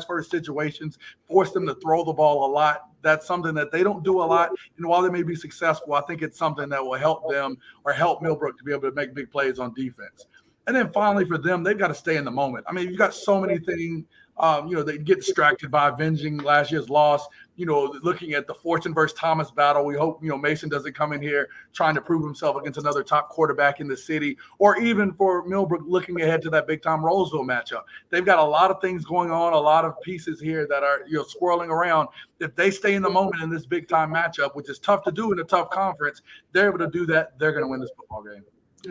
first situations, force them to throw the ball a lot, that's something that they don't do a lot. And while they may be successful, I think it's something that will help them or help Millbrook to be able to make big plays on defense. And then finally for them, they've got to stay in the moment. I mean, you've got so many things, they get distracted by avenging last year's loss, looking at the Fortune versus Thomas battle. We hope, Mason doesn't come in here trying to prove himself against another top quarterback in the city, or even for Millbrook looking ahead to that big time Roseville matchup. They've got a lot of things going on, a lot of pieces here that are, swirling around. If they stay in the moment in this big time matchup, which is tough to do in a tough conference, they're able to do that. They're going to win this football game.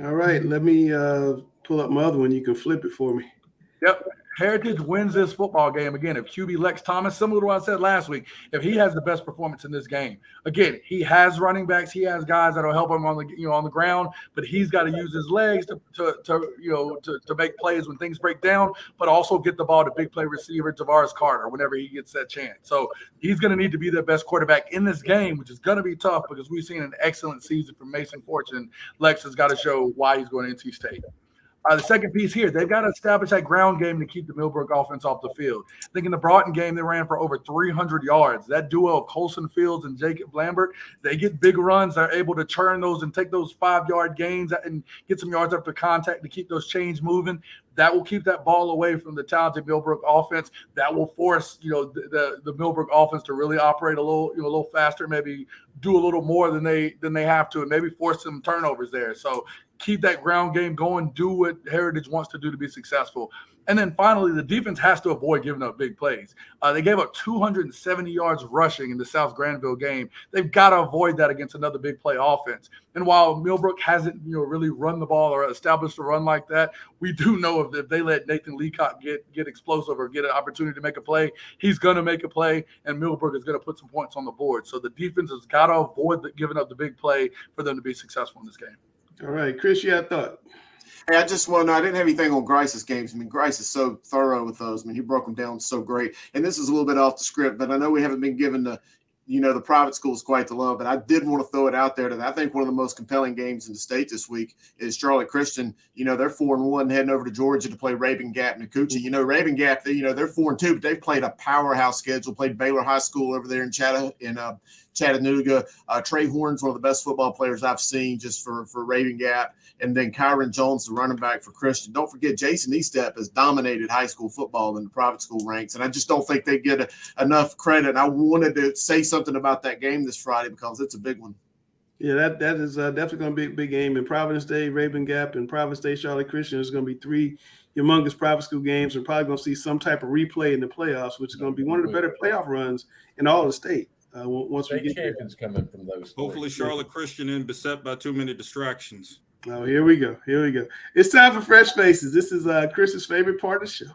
All right, let me pull up my other one. You can flip it for me. Yep. Heritage wins this football game. Again, if QB Lex Thomas, similar to what I said last week, if he has the best performance in this game, again, he has running backs, he has guys that'll help him on the ground, but he's got to use his legs to make plays when things break down, but also get the ball to big play receiver Tavares Carter whenever he gets that chance. So he's going to need to be the best quarterback in this game, which is going to be tough because we've seen an excellent season from Mason Fortune. Lex has got to show why he's going to NC State. The second piece here, they've got to establish that ground game to keep the Millbrook offense off the field. I think in the Broughton game, they ran for over 300 yards. That duo of Colson Fields and Jacob Lambert, they get big runs. They're able to churn those and take those 5-yard gains and get some yards after contact to keep those chains moving. That will keep that ball away from the talented Millbrook offense. That will force, the Millbrook offense to really operate a little faster, maybe do a little more than they have to, and maybe force some turnovers there. So keep that ground game going, do what Heritage wants to do to be successful. And then finally, the defense has to avoid giving up big plays. They gave up 270 yards rushing in the South Granville game. They've got to avoid that against another big play offense. And while Millbrook hasn't, really run the ball or established a run like that, we do know if they let Nathan Leacock get explosive or get an opportunity to make a play, he's going to make a play, and Millbrook is going to put some points on the board. So the defense has got to avoid giving up the big play for them to be successful in this game. All right, Chris, you had a thought? Hey, I just want to know, I didn't have anything on Grice's games. I mean, Grice is so thorough with those. I mean, he broke them down so great. And this is a little bit off the script, but I know we haven't been given the private schools quite the love, but I did want to throw it out there that I think one of the most compelling games in the state this week is Charlotte Christian. They're 4-1 heading over to Georgia to play Rabun Gap and Akuchi. Rabun Gap, they're 4-2, but they've played a powerhouse schedule, played Baylor High School over there in Chattanooga. Trey Horn's one of the best football players I've seen just for Rabun Gap. And then Kyron Jones, the running back for Christian. Don't forget, Jason Estep has dominated high school football in the private school ranks, and I just don't think they get enough credit. I wanted to say something about that game this Friday because it's a big one. Yeah, that is definitely going to be a big game. In Providence Day, Rabun Gap, and Providence Day, Charlotte Christian, there's going to be 3 humongous private school games. We're probably going to see some type of replay in the playoffs, which is going to be one of the better playoff runs in all of the state. Once we get champions coming from those. Hopefully, Charlotte Christian isn't beset by too many distractions. Oh, here we go. It's time for Fresh Faces. This is Chris's favorite part of the show.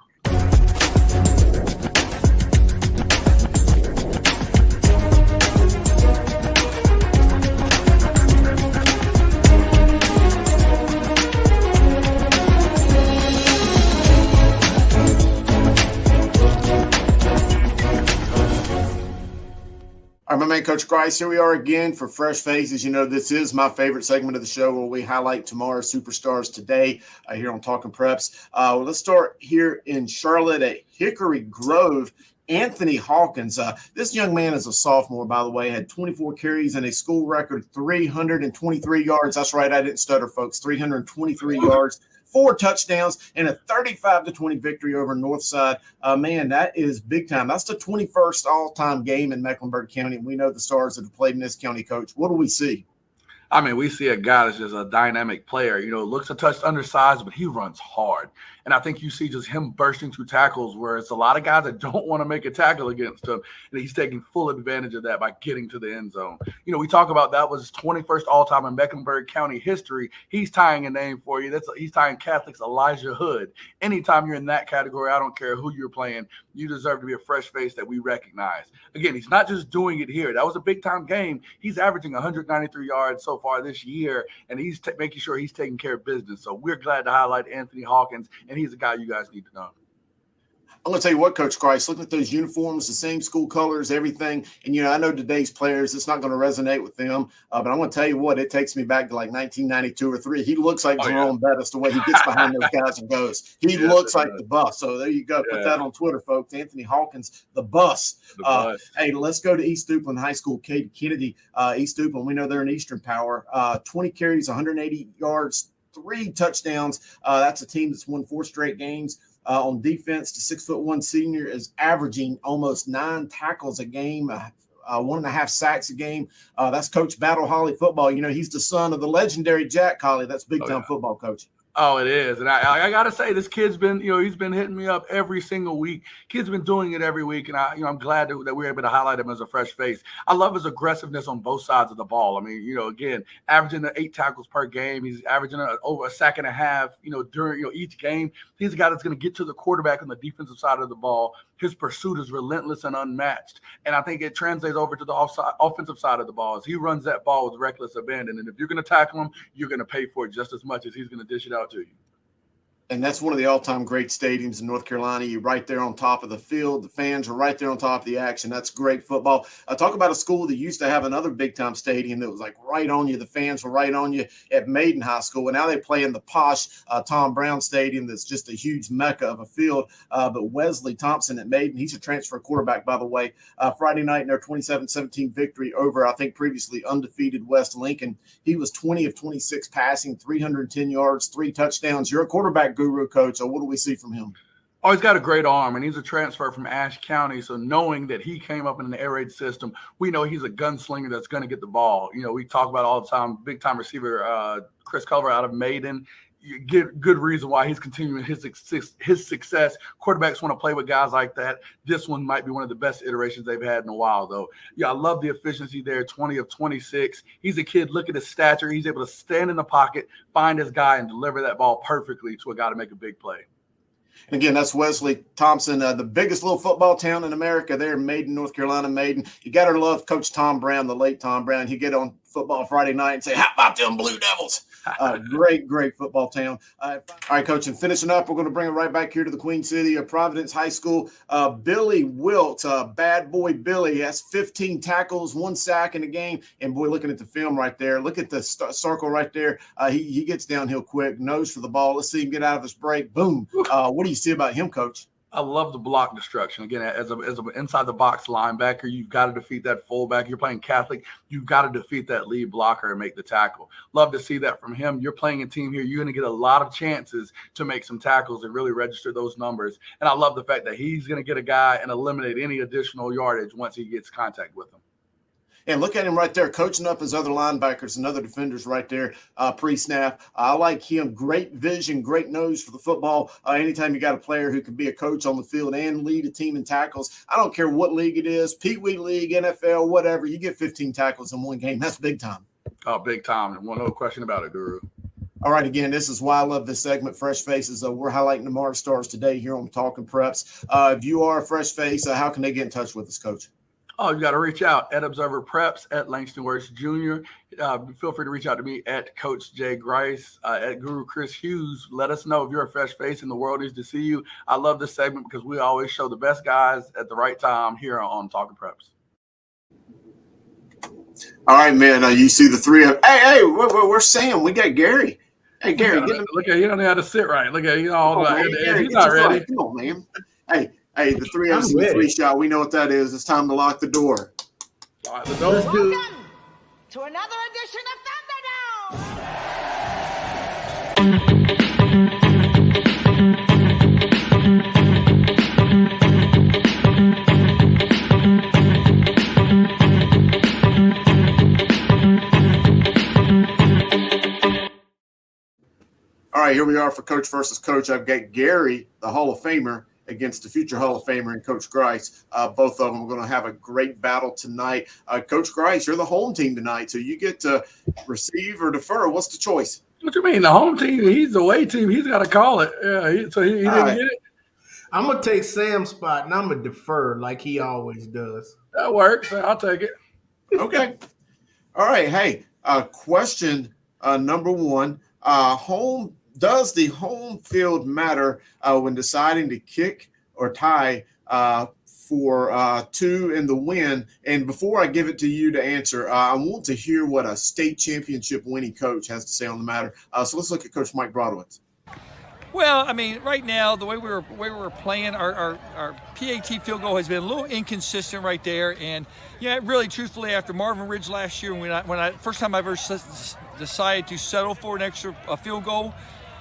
All right, my man, Coach Grice, here we are again for Fresh Faces. This is my favorite segment of the show where we highlight tomorrow's superstars today here on Talking Preps. Let's start here in Charlotte at Hickory Grove. Anthony Hawkins. This young man is a sophomore, by the way, had 24 carries and a school record 323 yards. That's right, I didn't stutter, folks. 323 yards. 4 touchdowns, and a 35-20 victory over Northside. Man, that is big time. That's the 21st all-time game in Mecklenburg County, and we know the stars that have played in this county, Coach. What do we see? I mean, we see a guy that's just a dynamic player, looks a touch undersized, but he runs hard. And I think you see just him bursting through tackles where it's a lot of guys that don't want to make a tackle against him. And he's taking full advantage of that by getting to the end zone. We talk about that was his 21st all-time in Mecklenburg County history. He's tying a name for you. He's tying Catholic's Elijah Hood. Anytime you're in that category, I don't care who you're playing, you deserve to be a fresh face that we recognize. Again, he's not just doing it here. That was a big-time game. He's averaging 193 yards so far this year, and he's making sure he's taking care of business. So we're glad to highlight Anthony Hawkins, and he's a guy you guys need to know. I'm going to tell you what, Coach Grice, look at those uniforms, the same school colors, everything. And, I know today's players, it's not going to resonate with them. But I'm going to tell you what, it takes me back to like 1992 or 3. He looks like Jerome Bettis, the way he gets behind those guys and goes. He looks like the bus. So there you go. Put that on Twitter, folks. Anthony Hawkins, the bus. Hey, let's go to East Duplin High School. Katie Kennedy, East Duplin. We know they're in Eastern Power. 20 carries, 180 yards, 3 touchdowns. That's a team that's won 4 straight games. On defense, the 6'1" senior is averaging almost 9 tackles a game, 1.5 sacks a game. That's Coach Battle Holly football. He's the son of the legendary Jack Holly. That's big time football, Coach. Oh, it is. And I got to say, this kid's been, he's been hitting me up every single week. Kid's been doing it every week. And I'm glad that we're able to highlight him as a fresh face. I love his aggressiveness on both sides of the ball. I mean, again, averaging the 8 tackles per game. He's averaging over 1.5 sacks, during, each game. He's a guy that's going to get to the quarterback on the defensive side of the ball. His pursuit is relentless and unmatched. And I think it translates over to the offensive side of the ball as he runs that ball with reckless abandon. And if you're going to tackle him, you're going to pay for it just as much as he's going to dish it out to you. And that's one of the all-time great stadiums in North Carolina. You're right there on top of the field. The fans are right there on top of the action. That's great football. Talk about a school that used to have another big-time stadium that was like right on you. The fans were right on you at Maiden High School. And now they play in the posh Tom Brown Stadium that's just a huge mecca of a field. But Wesley Thompson at Maiden, he's a transfer quarterback, by the way. Friday night in their 27-17 victory over, I think, previously undefeated West Lincoln. He was 20 of 26 passing, 310 yards, 3 touchdowns. You're a quarterback guru, Coach. So what do we see from him? Oh, he's got a great arm, and he's a transfer from Ashe County. So knowing that he came up in an air raid system, we know he's a gunslinger that's going to get the ball. We talk about all the time, big time receiver Chris Culver out of Maiden. You get good reason why he's continuing his success. Quarterbacks want to play with guys like that. This one might be one of the best iterations they've had in a while, though. Yeah, I love the efficiency there, 20 of 26. He's a kid. Look at his stature. He's able to stand in the pocket, find his guy, and deliver that ball perfectly to a guy to make a big play. And again, that's Wesley Thompson, the biggest little football town in America there in Maiden, North Carolina, Maiden. You got to love Coach Tom Brown, the late Tom Brown. He get on football Friday night and say, how about them Blue Devils? Great football town. All right, Coach, and finishing up, we're going to bring it right back here to the Queen City of Providence High School. Billy Wilt, bad boy Billy, has 15 tackles, 1 sack in the game. And, boy, looking at the film right there, look at the circle right there. He gets downhill quick, nose for the ball. Let's see him get out of his break. Boom. What do you see about him, Coach? I love the block destruction. Again, as an inside the box linebacker, you've got to defeat that fullback. You're playing Catholic. You've got to defeat that lead blocker and make the tackle. Love to see that from him. You're playing a team here. You're going to get a lot of chances to make some tackles and really register those numbers. And I love the fact that he's going to get a guy and eliminate any additional yardage once he gets contact with him. And look at him right there, coaching up his other linebackers and other defenders right there pre-snap. I like him. Great vision, great nose for the football. Anytime you got a player who can be a coach on the field and lead a team in tackles, I don't care what league it is, Pee Wee League, NFL, whatever, you get 15 tackles in one game. That's big time. Oh, big time. No question about it, Guru. All right, again, this is why I love this segment, Fresh Faces. We're highlighting the Mars Stars today here on Talking Preps. If you are a fresh face, how can they get in touch with us, Coach? Oh, you got to reach out at Observer Preps, at Langston Works Jr. Feel free to reach out to me at Coach Jay Grice, at Guru Chris Hughes. Let us know if you're a fresh face and the world needs to see you. I love this segment because we always show the best guys at the right time here on Talking Preps. All right, man. You see the three of hey, where's Sam? We got Gary. Hey, Gary, look at you don't know how to sit right. Look at he's not ready. Come on, man. Hey, the 3 of us in the 3 shot. We know what that is. It's time to lock the door. Lock the door. Welcome to another edition of All right, here we are for Coach versus Coach. I've got Gary, the Hall of Famer, against the future Hall of Famer and Coach Grice. Both of them are going to have a great battle tonight. Coach Grice, you're the home team tonight, so you get to receive or defer. What's the choice? What you mean? The home team? He's the away team. He's got to call it. Yeah, he didn't get it. I'm going to take Sam's spot, and I'm going to defer like he always does. That works. I'll take it. Okay. All right. Hey, question number 1. Does the home field matter when deciding to kick or tie for 2 in the win? And before I give it to you to answer, I want to hear what a state championship winning coach has to say on the matter. So let's look at Coach Mike Brodowitz. Well, I mean, right now, the way we were playing, our PAT field goal has been a little inconsistent right there. And, yeah, really, truthfully, after Marvin Ridge last year, when I first time I ever decided to settle for an extra field goal,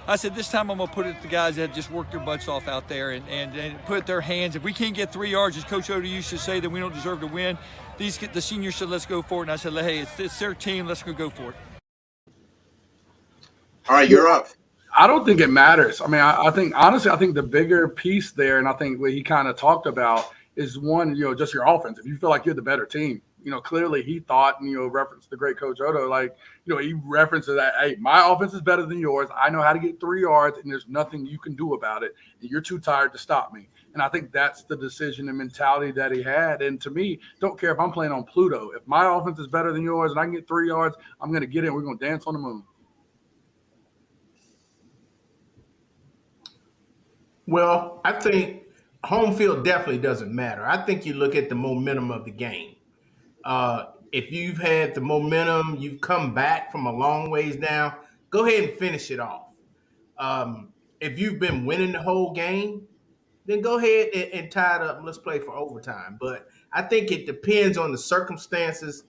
I said, this time I'm going to put it to the guys that just worked their butts off out there and put it their hands. If we can't get 3 yards, as Coach Oda used to say, then we don't deserve to win. The seniors said, let's go for it. And I said, hey, it's their team. Let's go for it. All right, you're up. I don't think it matters. I mean, I think, honestly, I think the bigger piece there, and I think what he kind of talked about is one, just your offense. If you feel like you're the better team, clearly he thought, referenced the great Coach Odo, he referenced that, hey, my offense is better than yours. I know how to get 3 yards, and there's nothing you can do about it. And you're too tired to stop me. And I think that's the decision and mentality that he had. And to me, don't care if I'm playing on Pluto. If my offense is better than yours and I can get 3 yards, I'm going to get it. We're going to dance on the moon. Well, I think home field definitely doesn't matter. I think you look at the momentum of the game. If you've had the momentum, you've come back from a long ways down, go ahead and finish it off. If you've been winning the whole game, then go ahead and tie it up and let's play for overtime. But I think it depends on the circumstances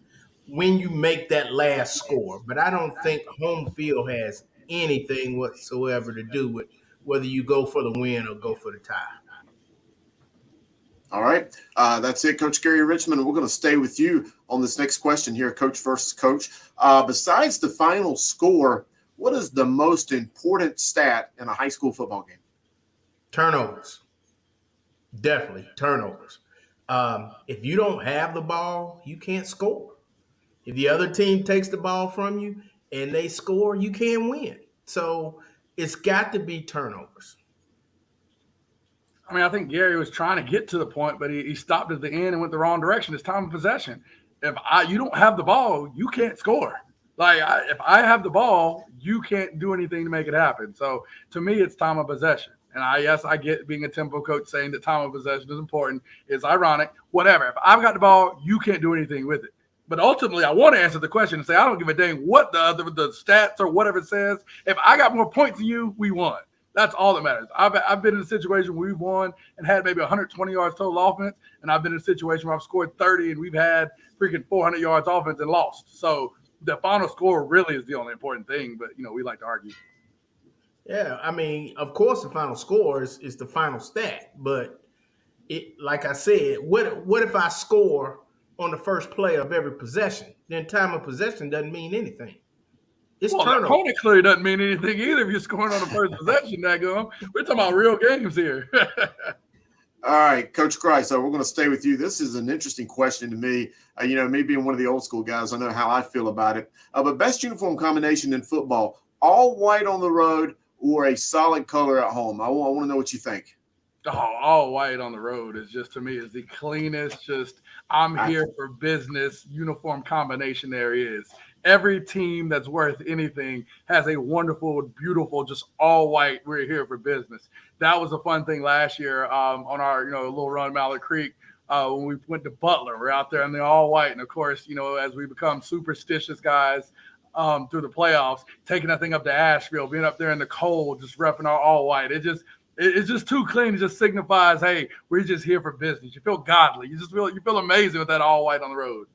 when you make that last score. But I don't think home field has anything whatsoever to do with whether you go for the win or go for the tie. All right. That's it, Coach Gary Richmond. We're going to stay with you on this next question here, Coach versus Coach. Besides the final score, what is the most important stat in a high school football game? Turnovers. Definitely turnovers. If you don't have the ball, you can't score. If the other team takes the ball from you and they score, you can't win. So it's got to be turnovers. I mean, I think Gary was trying to get to the point, but he stopped at the end and went the wrong direction. It's time of possession. If you don't have the ball, you can't score. Like, if I have the ball, you can't do anything to make it happen. So to me, it's time of possession. And I get being a tempo coach saying that time of possession is important. It's ironic. Whatever. If I've got the ball, you can't do anything with it. But ultimately, I want to answer the question and say, I don't give a dang what the stats or whatever it says. If I got more points than you, we won. That's all that matters. I've been in a situation where we've won and had maybe 120 yards total offense, and I've been in a situation where I've scored 30 and we've had freaking 400 yards offense and lost. So the final score really is the only important thing, but, we like to argue. Yeah, I mean, of course, the final score is the final stat, but like I said, what if I score on the first play of every possession? Then time of possession doesn't mean anything. It's turnover. Opponent clearly doesn't mean anything either if you're scoring on the first possession. We're talking about real games here. All right, Coach Grice, so we're going to stay with you. This is an interesting question to me. Me being one of the old school guys, I know how I feel about it. But best uniform combination in football, all white on the road or a solid color at home? I want to know what you think. Oh, all white on the road is just, to me, is the cleanest, just I'm here for business uniform combination there is. Every team that's worth anything has a wonderful, beautiful, just all white. We're here for business. That was a fun thing last year on our, little run Mallard Creek when we went to Butler. We're out there and they're all white. And of course, as we become superstitious guys through the playoffs, taking that thing up to Asheville, being up there in the cold, just repping our all white. It's just too clean. It just signifies, hey, we're just here for business. You feel godly. You feel amazing with that all white on the road.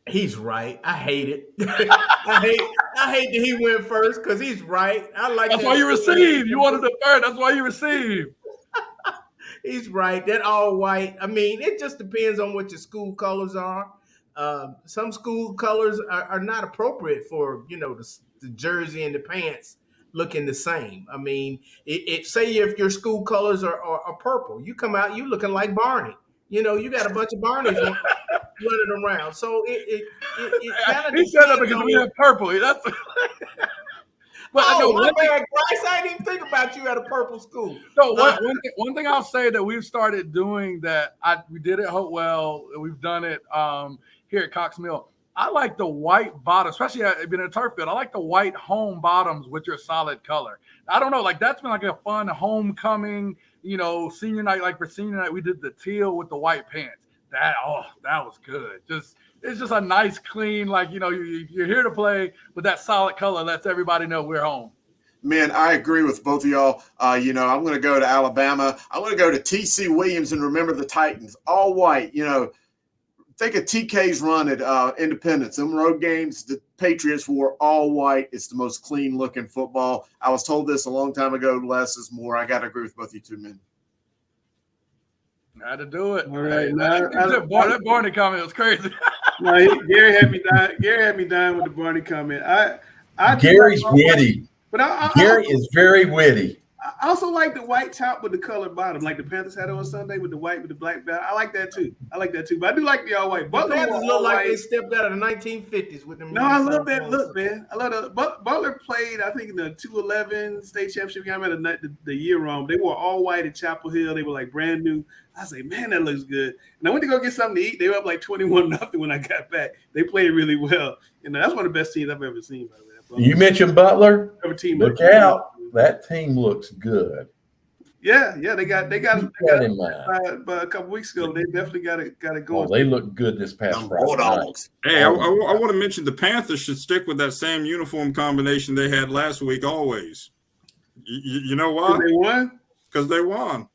He's right. I hate it. I hate that he went first because he's right. I like. That's why you receive. You wanted the third. That's why you receive. He's right. That all white. I mean, it just depends on what your school colors are. Some school colors are not appropriate for the jersey and the pants looking the same. I mean, say if your school colors are purple, you come out, you looking like Barney. You got a bunch of Barneys running around. So it kind of. He said that because we have purple. That's. But my bad, Bryce. I didn't even think about you at a purple school. No, one thing I'll say that we've started doing that we did at Hopewell, we've done it here at Cox Mill. I like the white bottom, especially being in a turf field. I like the white home bottoms with your solid color. I don't know, that's been like a fun homecoming, senior night. Like for senior night, we did the teal with the white pants. That was good. It's just a nice, clean, you're here to play, but that solid color lets everybody know we're home. Man, I agree with both of y'all. I'm going to go to Alabama. I'm going to go to T.C. Williams and remember the Titans, all white. Think of TK's run at Independence. Them road games, the Patriots wore all white. It's the most clean-looking football. I was told this a long time ago, less is more. I got to agree with both you two men. Had to do it. All right. That Barney comment was crazy. No, Gary had me dying with the Barney comment. Gary's witty. But Gary is very witty. I also like the white top with the colored bottom, like the Panthers had on Sunday with the white with the black belt. I like that too. But I do like the all white. Butler Panthers look like they stepped out of the 1950s with them. No, I love that look, man. I love that. Butler played, I think, in the 211 state championship game. I had the year wrong. They were all white at Chapel Hill. They were like brand new. I was like, man, that looks good. And I went to go get something to eat. They were up like 21-0 when I got back. They played really well. That's one of the best teams I've ever seen, by the way. You mentioned Butler. Look out. That team looks good. Yeah, they got it by a couple weeks ago. They definitely got it going. They look good this past Friday night. Hey, I want to mention the Panthers should stick with that same uniform combination they had last week always. You know why? They won? Because they won.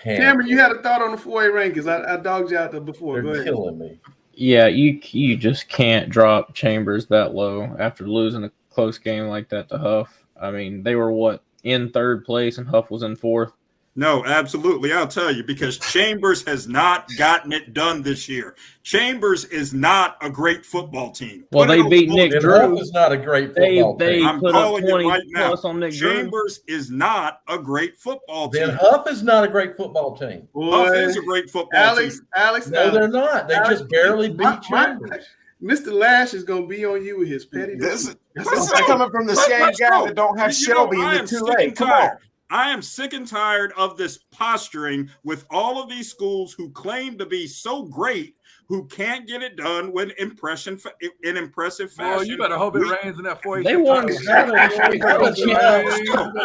Cameron, you had a thought on the 4A rankings. I dogged you out there before. They're killing me. Yeah, you just can't drop Chambers that low after losing a close game like that to Huff. I mean, they were in third place and Huff was in fourth. No, absolutely. I'll tell you, because Chambers has not gotten it done this year. Chambers is not a great football team. Well, they beat Nick Drew. Huff is not a great football They team. I'm put up calling it 20 right now. plus on Nick Drew. Chambers is not a great football Then team. Huff is not a great football team. Huff is a great football team. Alex, No, they're not. They just barely beat Chambers. Mr. Lash is going to be on you with his petty. This is coming from the same guy that don't have Shelby in the 2A. Come on. I am sick and tired of this posturing with all of these schools who claim to be so great, who can't get it done in impressive fashion. Well, you better hope it rains in that 4 They won. You better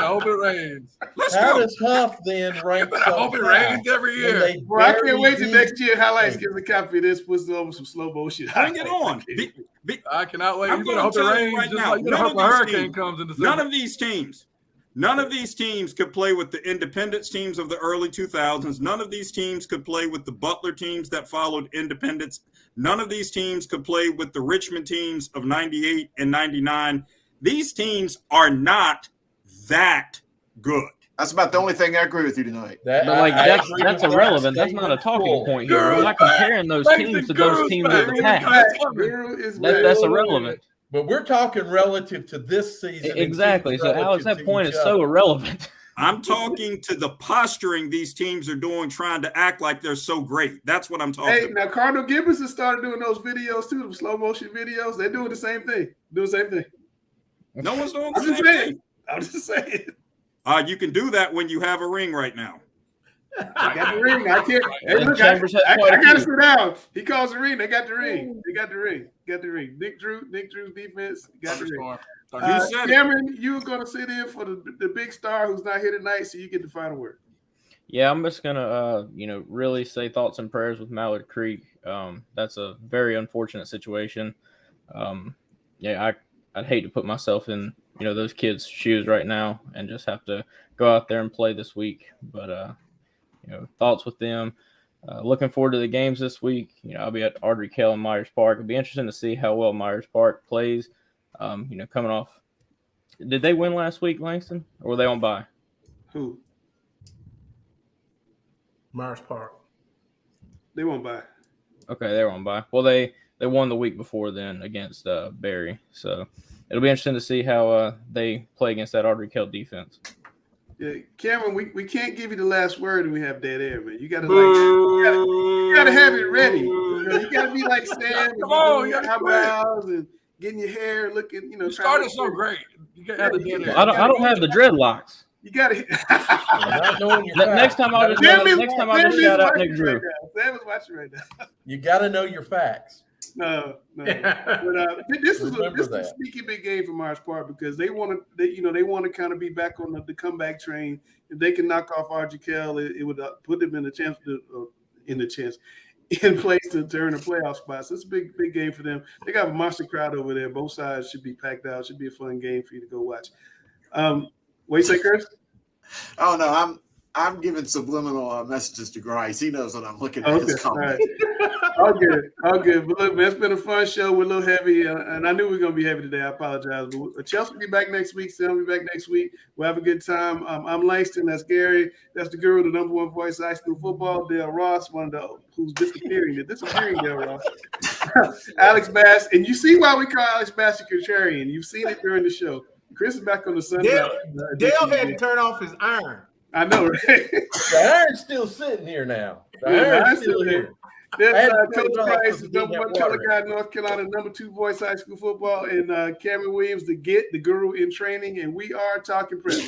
hope it rains. How does Huff then rank? I hope it rains every year. Well, I can't wait till next year. Highlights gives a copy of this, puts over some slow motion. Bring it on. I cannot wait. I'm You better hope it gonna tell you rains. right Just now, like you better hope a hurricane comes in December. None of these teams could play with the Independence teams of the early 2000s. None of these teams could play with the Butler teams that followed Independence. None of these teams could play with the Richmond teams of 98 and 99. These teams are not that good. That's about the only thing I agree with you tonight. But like that's irrelevant. That's not a talking point here. We're not comparing those teams to those teams of the past. That's irrelevant. But we're talking relative to this season. Exactly. So Alex, that point is so irrelevant. I'm talking to the posturing these teams are doing, trying to act like they're so great. That's what I'm talking Hey, about. now Cardinal Gibbons has started doing those videos too, the slow motion videos. They're doing the same thing. No one's doing the I'm same just saying. thing. I'm just saying. You can do that when you have a ring right now. I got the ring. I can't. Hey, look, I got to sit down. He calls the ring. They got the ring. Got the ring. Nick Drew's defense got the ring. Cameron, you were going to sit in for the big star who's not here tonight, so you get the final word. Yeah, I'm just gonna, really say thoughts and prayers with Mallard Creek. That's a very unfortunate situation. I'd hate to put myself in, those kids' shoes right now and just have to go out there and play this week. But thoughts with them. Looking forward to the games this week. I'll be at Audrey Kell and Myers Park. It'll be interesting to see how well Myers Park plays. Coming off. Did they win last week, Langston, or were they on bye? Who? Myers Park. They won't buy. Okay, they were on bye. Well, they won the week before then against Barry. So it'll be interesting to see how they play against that Audrey Kell defense. Yeah, Cameron, we can't give you the last word and we have dead air, man. You gotta you gotta have it ready. You gotta be like Sam. Come on, you got eyebrows and getting your hair looking, You started so great. You gotta have the dead air. I don't have the dreadlocks. You gotta Next time I'll just shout out Nick Drew. Sam is watching right now. You gotta know your facts. No. But this is a sneaky big game for Myers Park because they want to kind of be back on the comeback train. If they can knock off Kell, it would put them in place to turn a playoff spot. So it's a big game for them. They got a monster crowd over there. Both sides should be packed out. Should be a fun game for you to go watch. What you say, Chris? Oh no, I'm giving subliminal messages to Grice. He knows what I'm looking at. His comment. All good. But look, man, it's been a fun show. We're a little heavy, and I knew we were going to be heavy today. I apologize. But Chelsea will be back next week. Sam will be back next week. We'll have a good time. I'm Langston. That's Gary. That's the guru, the number one voice of high school football. Dale Ross, who's disappearing. Dale Ross. Alex Bass. And you see why we call Alex Bass a contrarian. You've seen it during the show. Chris is back on the Sunday. Dale had to turn off his iron. I know, right? The iron's still sitting here now. The iron's still here. That's Coach Price, the number one color guy in North Carolina, number 2 voice high school football, and Cameron Williams, the guru in training, and we are Talking Prep.